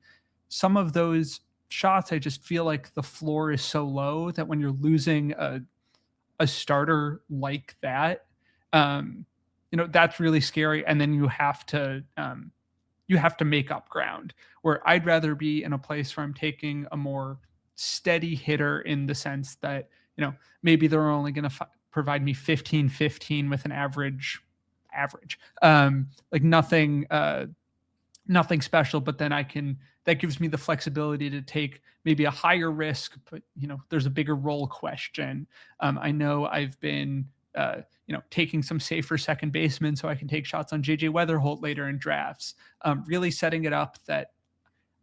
Speaker 2: some of those shots, I just feel like the floor is so low that when you're losing a starter like that, that's really scary. And then you have to make up ground, where I'd rather be in a place where I'm taking a more steady hitter in the sense that, maybe they're only going to provide me 15-15 with an average, like nothing special, but then that gives me the flexibility to take maybe a higher risk, but there's a bigger role question. I know I've been taking some safer second baseman so I can take shots on JJ Weatherholt later in drafts, really setting it up that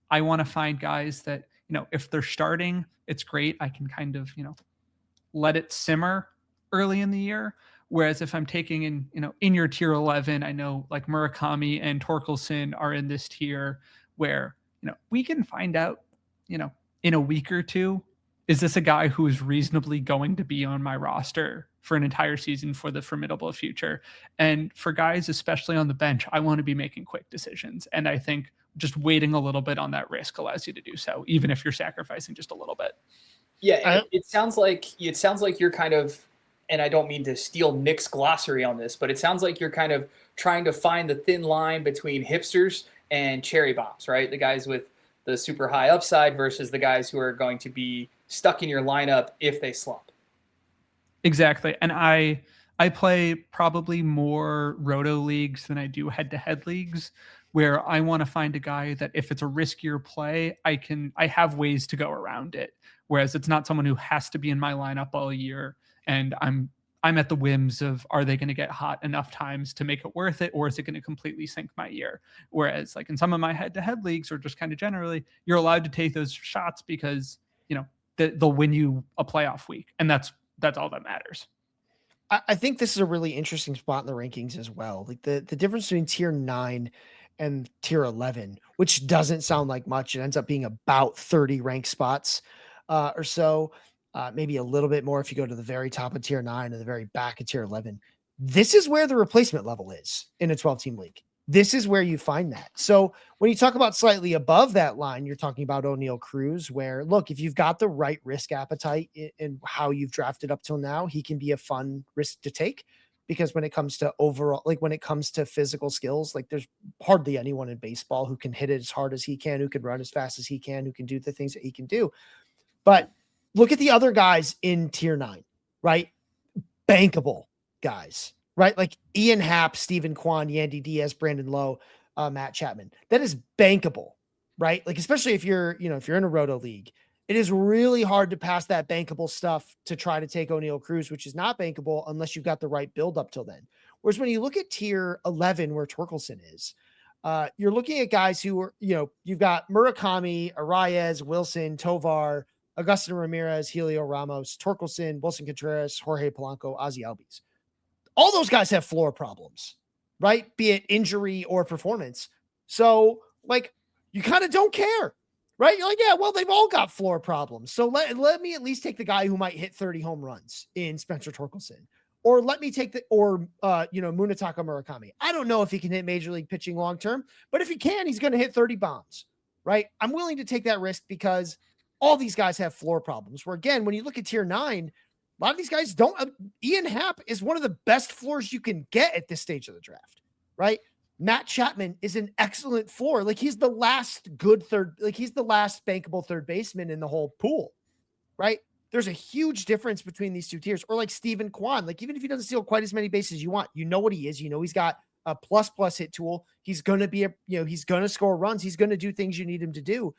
Speaker 2: I want to find guys that, if they're starting, it's great. I can kind of, let it simmer early in the year. Whereas if I'm taking in your tier 11, I know like Murakami and Torkelson are in this tier where, we can find out, in a week or two, is this a guy who is reasonably going to be on my roster for an entire season for the formidable future? And for guys, especially on the bench, I want to be making quick decisions. And I think just waiting a little bit on that risk allows you to do so, even if you're sacrificing just a little bit.
Speaker 1: Yeah, it sounds like you're kind of, and I don't mean to steal Nick's glossary on this, but it sounds like you're kind of trying to find the thin line between hipsters and cherry bombs, right? The guys with the super high upside versus the guys who are going to be stuck in your lineup if they slump.
Speaker 2: Exactly. And I play probably more roto leagues than I do head-to-head leagues, where I want to find a guy that if it's a riskier play, I have ways to go around it. Whereas it's not someone who has to be in my lineup all year, and I'm at the whims of, are they going to get hot enough times to make it worth it, or is it going to completely sink my year? Whereas like in some of my head-to-head leagues, or just kind of generally, you're allowed to take those shots because, they'll win you a playoff week. And that's all that matters.
Speaker 3: I think this is a really interesting spot in the rankings as well. Like the difference between tier 9 and tier 11, which doesn't sound like much. It ends up being about 30 rank spots or so. Maybe a little bit more if you go to the very top of tier 9 and the very back of tier 11. This is where the replacement level is in a 12-team league. This is where you find that. So when you talk about slightly above that line, you're talking about O'Neal Cruz, where, look, if you've got the right risk appetite in how you've drafted up till now, he can be a fun risk to take, because when it comes to overall, like when it comes to physical skills, like there's hardly anyone in baseball who can hit it as hard as he can, who can run as fast as he can, who can do the things that he can do. But look at the other guys in tier 9, right? Bankable guys, right? Like Ian Happ, Stephen Kwan, Yandy Diaz, Brandon Lowe, Matt Chapman. That is bankable, right? Like, especially if you're in a roto league, it is really hard to pass that bankable stuff to try to take O'Neal Cruz, which is not bankable unless you've got the right build up till then. Whereas when you look at tier 11, where Torkelson is, you're looking at guys who are, you've got Murakami, Arias, Wilson, Tovar, Agustin Ramirez, Helio Ramos, Torkelson, Wilson Contreras, Jorge Polanco, Ozzy Albies. All those guys have floor problems, right? Be it injury or performance. So like, you kind of don't care, right? You're like, yeah, well, they've all got floor problems. So let me at least take the guy who might hit 30 home runs in Spencer Torkelson, or let me take Munetaka Murakami. I don't know if he can hit major league pitching long-term, but if he can, he's going to hit 30 bombs, right? I'm willing to take that risk because all these guys have floor problems, where again, when you look at tier 9, a lot of these guys don't. Ian Happ is one of the best floors you can get at this stage of the draft, right? Matt Chapman is an excellent floor. Like, he's the last he's the last bankable third baseman in the whole pool, right? There's a huge difference between these two tiers. Or like Stephen Kwan, like even if he doesn't steal quite as many bases as you want, you know what he is. He's got a plus hit tool. He's going to be he's going to score runs. He's going to do things you need him to do.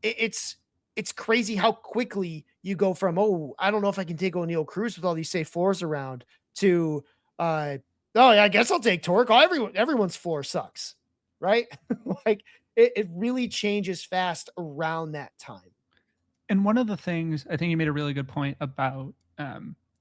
Speaker 3: It's crazy how quickly you go from, oh, I don't know if I can take O'Neal Cruz with all these safe floors around, to oh yeah, I guess I'll take Torque. Oh, everyone's floor sucks, right? Like it really changes fast around that time.
Speaker 2: And one of the things, I think you made a really good point about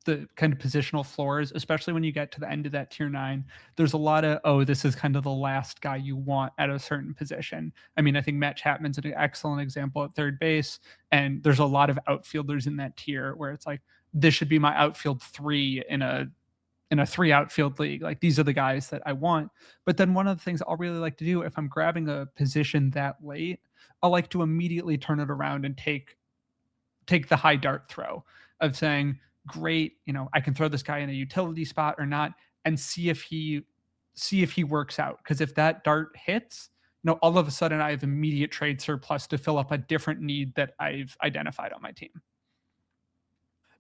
Speaker 2: the kind of positional floors, especially when you get to the end of that tier 9, there's a lot of, oh, this is kind of the last guy you want at a certain position. I mean, I think Matt Chapman's an excellent example at third base, and there's a lot of outfielders in that tier where it's like, this should be my outfield 3 in a 3 outfield league. Like, these are the guys that I want. But then one of the things I'll really like to do if I'm grabbing a position that late, I like to immediately turn it around and take the high dart throw of saying, great, I can throw this guy in a utility spot or not, and see if he works out. Because if that dart hits, all of a sudden I have immediate trade surplus to fill up a different need that I've identified on my team.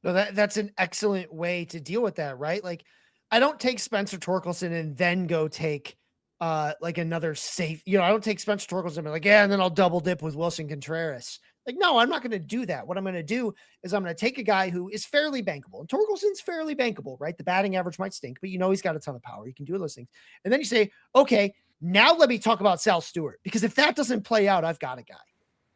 Speaker 3: No, that's an excellent way to deal with that, right? Like, I don't take Spencer Torkelson and then go take like another safe, I don't take Spencer Torkelson and be like, yeah, and then I'll double dip with Wilson Contreras. Like, no, I'm not going to do that. What I'm going to do is I'm going to take a guy who is fairly bankable, and Torkelson's fairly bankable, right? The batting average might stink, but he's got a ton of power. He can do those things. And then you say, okay, now let me talk about Sal Stewart, because if that doesn't play out, I've got a guy,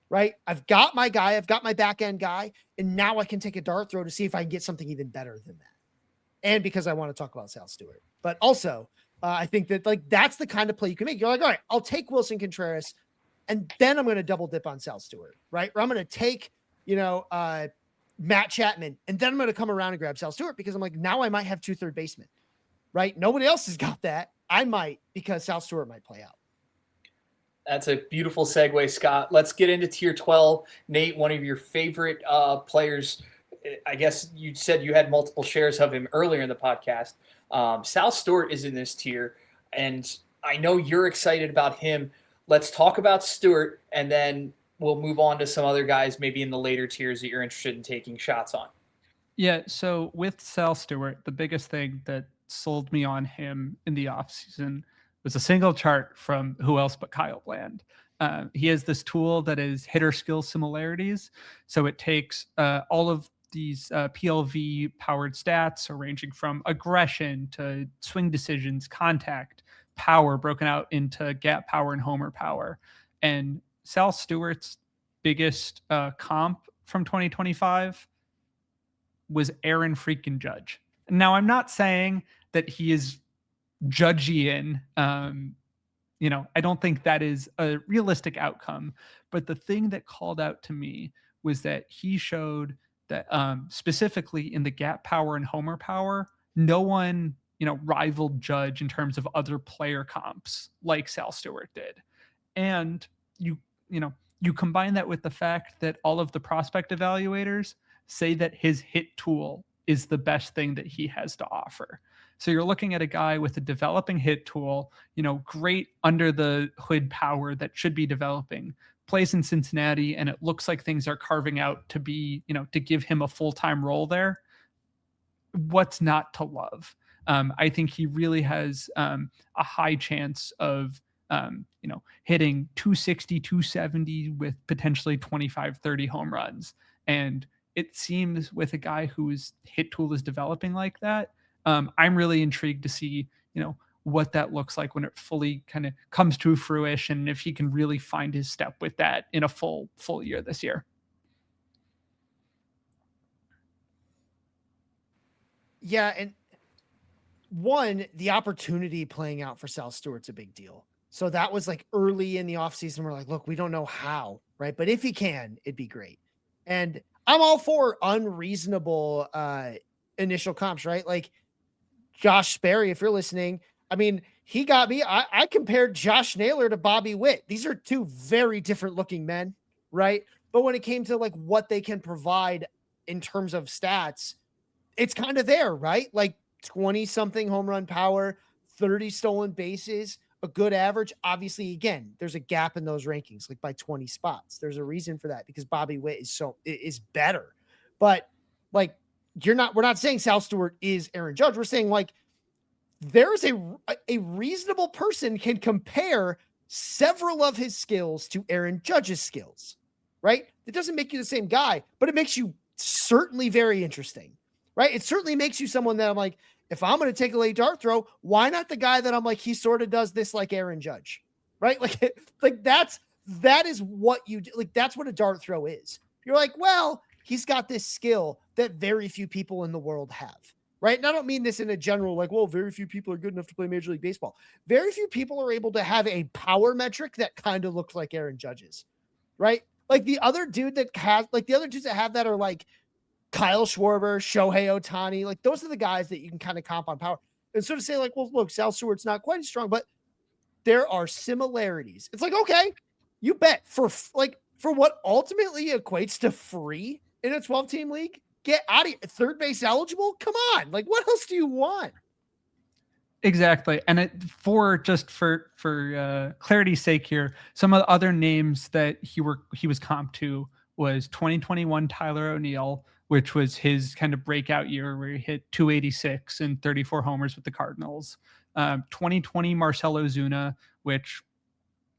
Speaker 3: right? I've got my guy, I've got my back end guy, and now I can take a dart throw to see if I can get something even better than that. And because I want to talk about Sal Stewart, but also I think that that's the kind of play you can make. You're like, all right, I'll take Wilson Contreras, and then I'm going to double dip on Sal Stewart, right? Or I'm going to take, Matt Chapman, and then I'm going to come around and grab Sal Stewart, because I'm like, now I might have 2 third basemen, right? Nobody else has got that. I might, because Sal Stewart might play out.
Speaker 1: That's a beautiful segue, Scott. Let's get into tier 12. Nate, one of your favorite players, I guess you said you had multiple shares of him earlier in the podcast. Sal Stewart is in this tier, and I know you're excited about him. Let's talk about Stewart, and then we'll move on to some other guys maybe in the later tiers that you're interested in taking shots on.
Speaker 2: Yeah, so with Sal Stewart, the biggest thing that sold me on him in the offseason was a single chart from who else but Kyle Bland. He has this tool that is hitter skill similarities. So it takes all of these PLV powered stats, so ranging from aggression to swing decisions, contact, power, broken out into gap power and homer power. And Sal Stewart's biggest comp from 2025 was Aaron freaking Judge. Now, I'm not saying that he is Judgian. I don't think that is a realistic outcome. But the thing that called out to me was that he showed that specifically in the gap power and homer power, no one rivaled Judge in terms of other player comps like Sal Stewart did. And you combine that with the fact that all of the prospect evaluators say that his hit tool is the best thing that he has to offer. So you're looking at a guy with a developing hit tool, great under the hood power that should be developing, plays in Cincinnati, and it looks like things are carving out to be, to give him a full-time role there. What's not to love? I think he really has a high chance of, hitting 260, 270 with potentially 25, 30 home runs. And it seems with a guy whose hit tool is developing like that, I'm really intrigued to see, what that looks like when it fully kind of comes to fruition, and if he can really find his step with that in a full year this year.
Speaker 3: Yeah, and one, the opportunity playing out for Sal Stewart's a big deal. So that was like early in the offseason. We're like, look, we don't know how, right? But if he can, it'd be great. And I'm all for unreasonable initial comps, right? Like Josh Sperry, if you're listening, I mean, he got me. I compared Josh Naylor to Bobby Witt. These are 2 very different looking men, right? But when it came to like what they can provide in terms of stats, it's kind of there, right? Like 20 something home run power, 30 stolen bases, a good average. Obviously, again, there's a gap in those rankings, like by 20 spots. There's a reason for that, because Bobby Witt is better. But like, we're not saying Sal Stewart is Aaron Judge. We're saying like there's a reasonable person can compare several of his skills to Aaron Judge's skills, right? It doesn't make you the same guy, but it makes you certainly very interesting, right? It certainly makes you someone that I'm like, if I'm going to take a late dart throw, why not the guy that I'm like, he sort of does this like Aaron Judge, right? Like that is what you do. Like, that's what a dart throw is. You're like, well, he's got this skill that very few people in the world have, right? And I don't mean this in a general, like, well, very few people are good enough to play Major League Baseball. Very few people are able to have a power metric that kind of looks like Aaron Judge's, right? Like the other dudes that have that are like Kyle Schwarber, Shohei Ohtani. Like, those are the guys that you can kind of comp on power and sort of say like, well, look, Sal Stewart's not quite as strong, but there are similarities. It's like, okay, you bet for what ultimately equates to free in a 12-team league, get out of here. Third base eligible? Come on. Like, what else do you want?
Speaker 2: Exactly. And for clarity's sake here, some of the other names that he was comped to was 2021 Tyler O'Neill, which was his kind of breakout year where he hit 286 and 34 homers with the Cardinals. 2020 Marcelo Zuna, which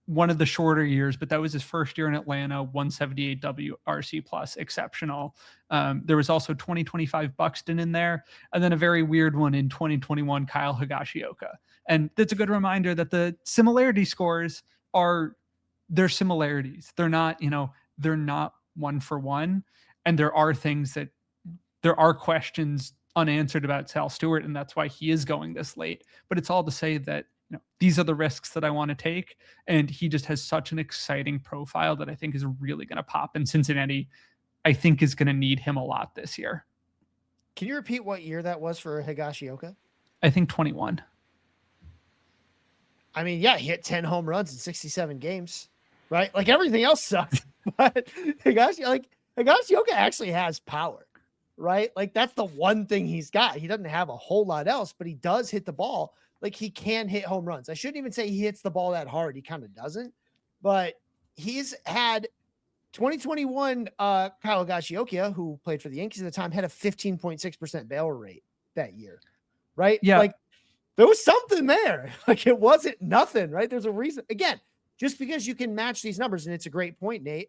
Speaker 2: one of the shorter years, but that was his first year in Atlanta, 178 WRC plus, exceptional. There was also 2025 Buxton in there, and then a very weird one in 2021, Kyle Higashioka. And that's a good reminder that the similarity scores are their similarities. They're not, they're not one for one. And there are questions unanswered about Sal Stewart, and that's why he is going this late. But it's all to say that, these are the risks that I want to take. And he just has such an exciting profile that I think is really going to pop. And Cincinnati, I think, is going to need him a lot this year.
Speaker 3: Can you repeat what year that was for Higashioka?
Speaker 2: I think 21.
Speaker 3: I mean, yeah, he hit 10 home runs in 67 games, right? Like, everything else sucked. But Higashioka actually has power, right? Like, that's the one thing he's got. He doesn't have a whole lot else, but he does hit the ball. Like, he can hit home runs. I shouldn't even say he hits the ball that hard. He kind of doesn't. But he's had 2021, Kyle Higashioka, who played for the Yankees at the time, had a 15.6% barrel rate that year, right?
Speaker 2: Yeah.
Speaker 3: Like, there was something there. Like, it wasn't nothing, right? There's a reason. Again, just because you can match these numbers, and it's a great point, Nate,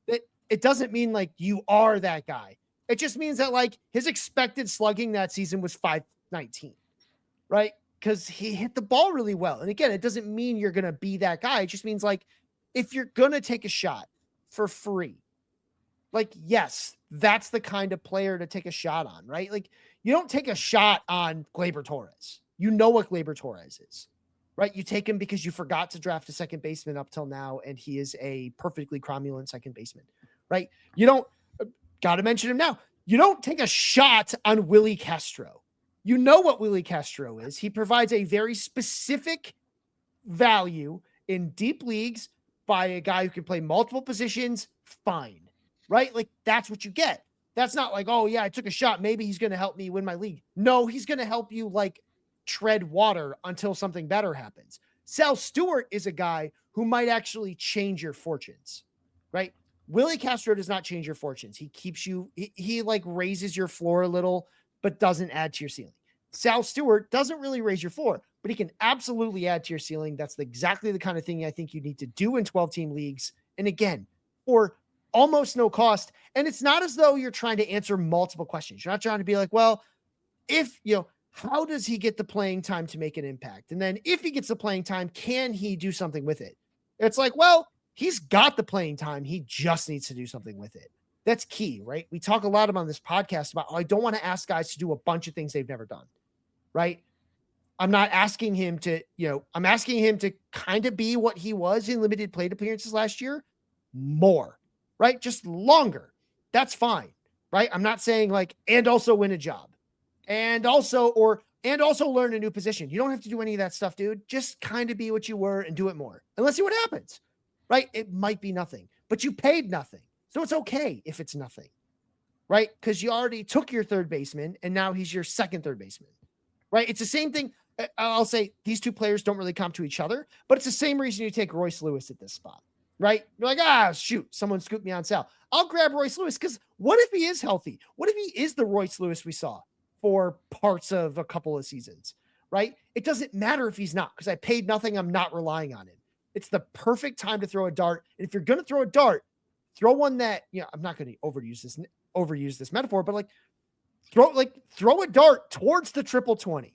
Speaker 3: that it doesn't mean like you are that guy. It just means that like his expected slugging that season was 519, right? Because he hit the ball really well. And again, it doesn't mean you're going to be that guy. It just means like, if you're going to take a shot for free, like, yes, that's the kind of player to take a shot on, right? Like, you don't take a shot on Gleyber Torres. You know what Gleyber Torres is, right? You take him because you forgot to draft a second baseman up till now, and he is a perfectly cromulent second baseman, right? You don't, got to mention him now. You don't take a shot on Willie Castro. You know what Willie Castro is. He provides a very specific value in deep leagues by a guy who can play multiple positions. Fine, right? Like, that's what you get. That's not like, oh yeah, I took a shot. Maybe he's going to help me win my league. No, he's going to help you like tread water until something better happens. Sal Stewart is a guy who might actually change your fortunes, right? Willie Castro does not change your fortunes. He keeps you, he like raises your floor a little, but doesn't add to your ceiling. Sal Stewart doesn't really raise your floor, but he can absolutely add to your ceiling. That's exactly the kind of thing I think you need to do in 12-team leagues. And again, for almost no cost. And it's not as though you're trying to answer multiple questions. You're not trying to be like, well, if, how does he get the playing time to make an impact? And then if he gets the playing time, can he do something with it? It's like, well, he's got the playing time. He just needs to do something with it. That's key, right? We talk a lot about on this podcast about, I don't want to ask guys to do a bunch of things they've never done, right? I'm not asking him to, I'm asking him to kind of be what he was in limited plate appearances last year, more, right? Just longer. That's fine, right? I'm not saying like, and also win a job and also learn a new position. You don't have to do any of that stuff, dude. Just kind of be what you were and do it more. And let's see what happens, right? It might be nothing, but you paid nothing. So it's okay if it's nothing, right? Because you already took your third baseman and now he's your second third baseman, right? It's the same thing. I'll say these two players don't really come to each other, but it's the same reason you take Royce Lewis at this spot, right? You're like, shoot, someone scooped me on Sal. I'll grab Royce Lewis because what if he is healthy? What if he is the Royce Lewis we saw for parts of a couple of seasons, right? It doesn't matter if he's not, because I paid nothing. I'm not relying on him. It's the perfect time to throw a dart. And if you're going to throw a dart, throw one that, I'm not going to overuse this metaphor, but like throw a dart towards the triple 20,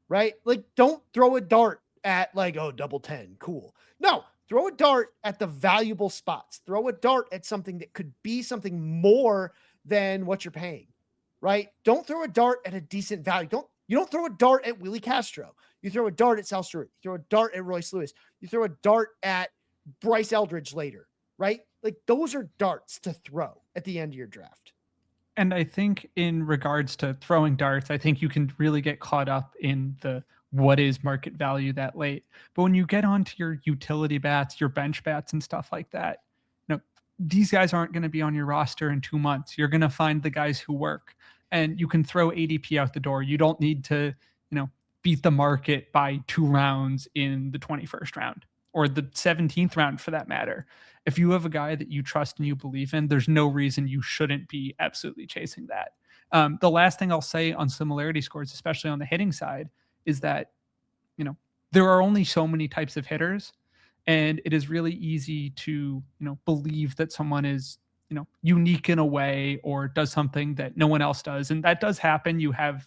Speaker 3: right? Like, don't throw a dart at like, oh, double 10. Cool. No, throw a dart at the valuable spots. Throw a dart at something that could be something more than what you're paying, right? Don't throw a dart at a decent value. You don't throw a dart at Willie Castro. You throw a dart at Sal Stewart. You throw a dart at Royce Lewis. You throw a dart at Bryce Eldridge later, right? Like, those are darts to throw at the end of your draft.
Speaker 2: And I think in regards to throwing darts, I think you can really get caught up in the what is market value that late. But when you get onto your utility bats, your bench bats and stuff like that, these guys aren't going to be on your roster in 2 months. You're going to find the guys who work, and you can throw ADP out the door. You don't need to, beat the market by 2 rounds in the 21st round or the 17th round for that matter. If you have a guy that you trust and you believe in, there's no reason you shouldn't be absolutely chasing that. The last thing I'll say on similarity scores, especially on the hitting side, is that, there are only so many types of hitters, and it is really easy to, believe that someone is, unique in a way or does something that no one else does. And that does happen. You have,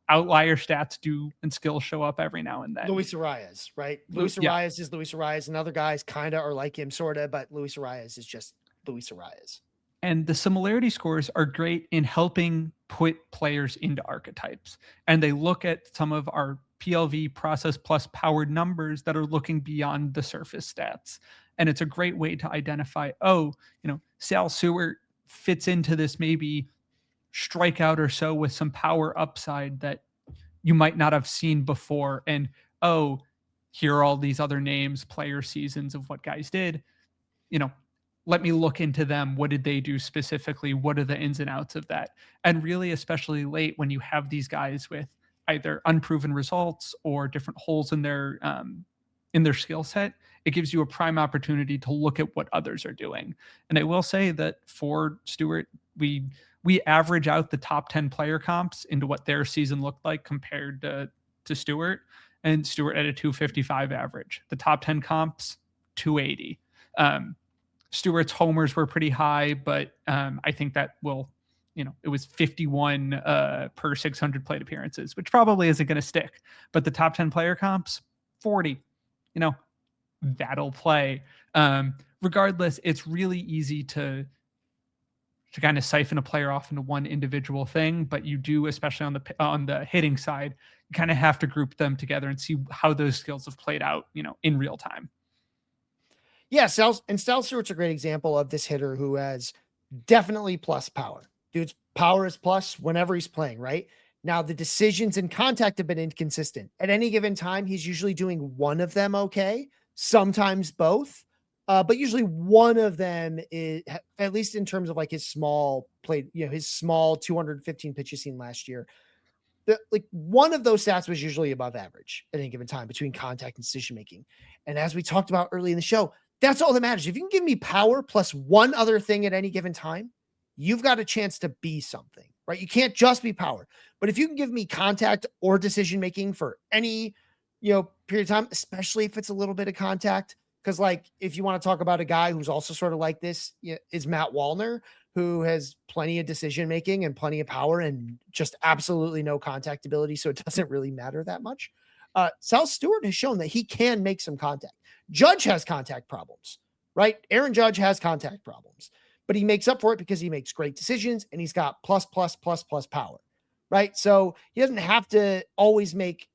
Speaker 2: outlier stats and skills show up every now and then.
Speaker 3: Luis Arias, right? Luis Arias is Luis Arias, and other guys kind of are like him, sort of, but Luis Arias is just Luis Arias.
Speaker 2: And the similarity scores are great in helping put players into archetypes. And they look at some of our PLV process plus powered numbers that are looking beyond the surface stats. And it's a great way to identify, Sal Stewart fits into this maybe strikeout or so with some power upside that you might not have seen before. And, here are all these other names, player seasons of what guys did. Let me look into them. What did they do specifically? What are the ins and outs of that? And really, especially late when you have these guys with either unproven results or different holes in their skill set, it gives you a prime opportunity to look at what others are doing. And I will say that for Stewart, we average out the top 10 player comps into what their season looked like compared to Stewart, and Stewart at a 255 average. The top 10 comps, 280. Stewart's homers were pretty high, but I think that it was 51 per 600 plate appearances, which probably isn't going to stick. But the top 10 player comps, 40. That'll play. Regardless, it's really easy to kind of siphon a player off into one individual thing, but you do, especially on the hitting side, you kind of have to group them together and see how those skills have played out, in real time.
Speaker 3: Yeah, Sal Stewart's a great example of this hitter who has definitely plus power. Dude's power is plus whenever he's playing, right? Now, the decisions and contact have been inconsistent. At any given time, he's usually doing one of them okay, sometimes both, but usually one of them is, at least in terms of like his small play, his small 215 pitches seen last year. One of those stats was usually above average at any given time between contact and decision making. And as we talked about early in the show, that's all that matters. If you can give me power plus one other thing at any given time, you've got a chance to be something, right? You can't just be power, but if you can give me contact or decision-making for any, period of time, especially if it's a little bit of contact, because like, if you want to talk about a guy who's also sort of like this, is Matt Wallner, who has plenty of decision-making and plenty of power and just absolutely no contact ability. So it doesn't really matter that much. Sal Stewart has shown that he can make some contact. Judge has contact problems, right? Aaron Judge has contact problems, but he makes up for it because he makes great decisions and he's got plus power, right? So he doesn't have to always make,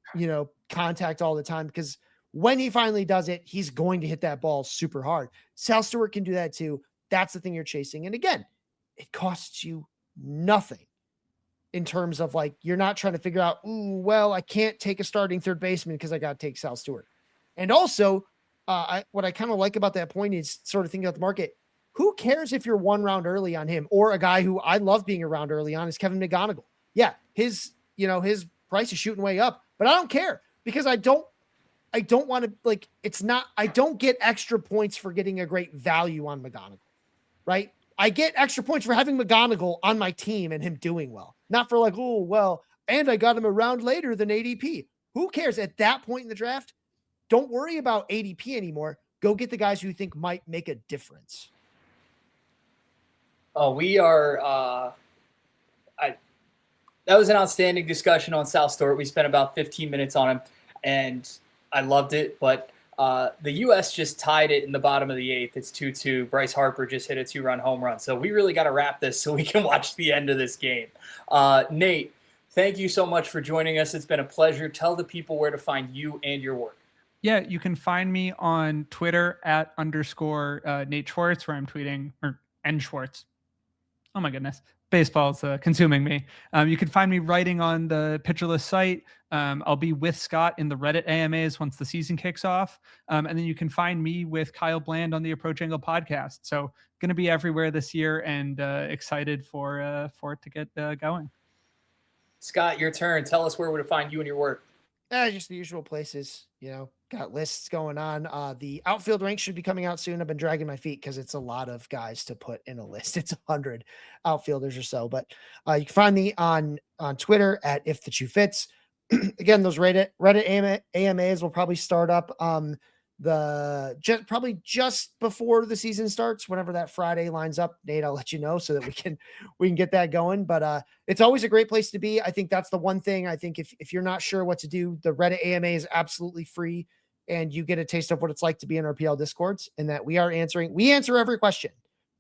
Speaker 3: contact all the time, because when he finally does it, he's going to hit that ball super hard. Sal Stewart can do that too. That's the thing you're chasing. And again, it costs you nothing in terms of like, you're not trying to figure out, I can't take a starting third baseman because I got to take Sal Stewart. And also, what I kind of like about that point is sort of thinking about the market. Who cares if you're 1 round early on him, or a guy who I love being around early on is Kevin McGonigal. Yeah, his price is shooting way up, but I don't care, because I don't want to, I don't get extra points for getting a great value on McGonigal, right? I get extra points for having McGonigal on my team and him doing well, not for like, and I got him a round later than ADP. Who cares at that point in the draft? Don't worry about ADP anymore. Go get the guys who you think might make a difference.
Speaker 1: Oh, we are. That was an outstanding discussion on Sal Stewart. We spent about 15 minutes on him, and I loved it. But the U.S. just tied it in the bottom of the 8th. It's 2-2. Bryce Harper just hit a 2-run home run. So we really got to wrap this so we can watch the end of this game. Nate, thank you so much for joining us. It's been a pleasure. Tell the people where to find you and your work.
Speaker 2: Yeah, you can find me on Twitter at _ Nate Schwartz, where I'm tweeting, or N Schwartz. Oh my goodness. Baseball's consuming me. You can find me writing on the Pitcherless site. I'll be with Scott in the Reddit AMAs once the season kicks off. And then you can find me with Kyle Bland on the Approach Angle podcast. So going to be everywhere this year, and excited for it to get going.
Speaker 1: Scott, your turn. Tell us where to find you and your work.
Speaker 3: Just the usual places, got lists going on. The outfield rank should be coming out soon. I've been dragging my feet because it's a lot of guys to put in a list. It's 100 outfielders or so, but you can find me on Twitter at If the Chu Fits. Again, those Reddit AMAs will probably start up probably just before the season starts, whenever that Friday lines up. Nate, I'll let you know so that we can get that going. But it's always a great place to be. I think that's the one thing. I think if you're not sure what to do, the Reddit AMA is absolutely free, and you get a taste of what it's like to be in our PL Discords, and that we answer every question.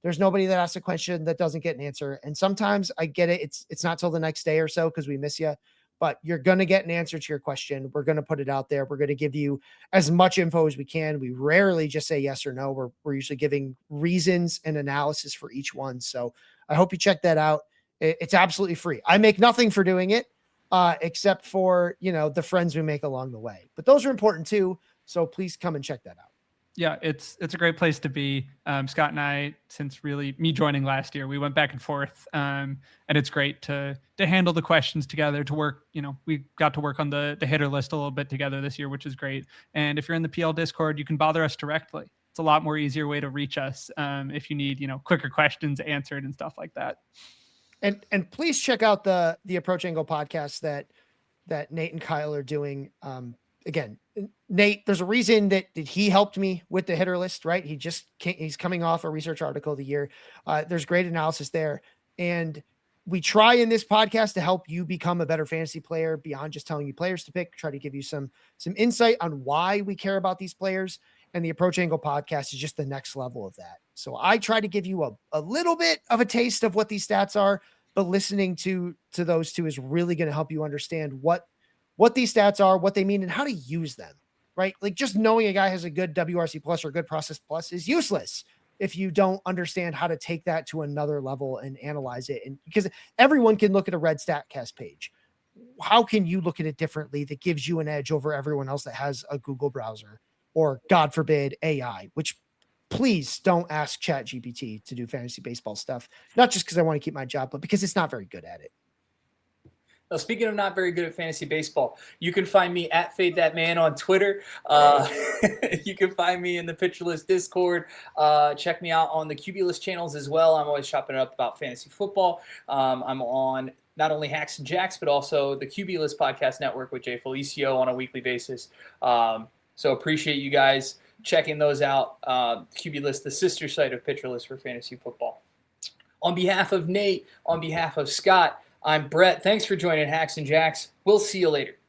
Speaker 3: There's nobody that asks a question that doesn't get an answer. And sometimes I get it. It's not till the next day or so because we miss you. But you're going to get an answer to your question. We're going to put it out there. We're going to give you as much info as we can. We rarely just say yes or no. We're usually giving reasons and analysis for each one. So I hope you check that out. It's absolutely free. I make nothing for doing it, except for, the friends we make along the way. But those are important too. So please come and check that out.
Speaker 2: Yeah, it's a great place to be. Scott and I, since really me joining last year, we went back and forth, and it's great to handle the questions together, to work. We got to work on the hitter list a little bit together this year, which is great. And if you're in the PL Discord, you can bother us directly. It's a lot more easier way to reach us if you need quicker questions answered and stuff like that.
Speaker 3: And please check out the Approach Angle podcast that Nate and Kyle are doing. Again, Nate, there's a reason that he helped me with the hitter list, right? He's coming off a research article of the year. There's great analysis there. And we try in this podcast to help you become a better fantasy player beyond just telling you players to pick, try to give you some insight on why we care about these players. And the Approach Angle podcast is just the next level of that. So I try to give you a little bit of a taste of what these stats are, but listening to those two is really going to help you understand what these stats are, what they mean, and how to use them, right? Like just knowing a guy has a good WRC plus or a good process plus is useless if you don't understand how to take that to another level and analyze it. And because everyone can look at a red StatCast page. How can you look at it differently that gives you an edge over everyone else that has a Google browser or, God forbid, AI, which please don't ask ChatGPT to do fantasy baseball stuff. Not just because I want to keep my job, but because it's not very good at it.
Speaker 1: Now, speaking of not very good at fantasy baseball, you can find me at Fade That Man on Twitter. You can find me in the Pitcherless Discord. Check me out on the Cubulus channels as well. I'm always chopping it up about fantasy football. I'm on not only Hacks and Jacks, but also the Cubulus Podcast Network with Jay Felicio on a weekly basis. So appreciate you guys checking those out. Cubulus, the sister site of Pitcherless for fantasy football. On behalf of Nate, on behalf of Scott, I'm Brett. Thanks for joining Hacks and Jacks. We'll see you later.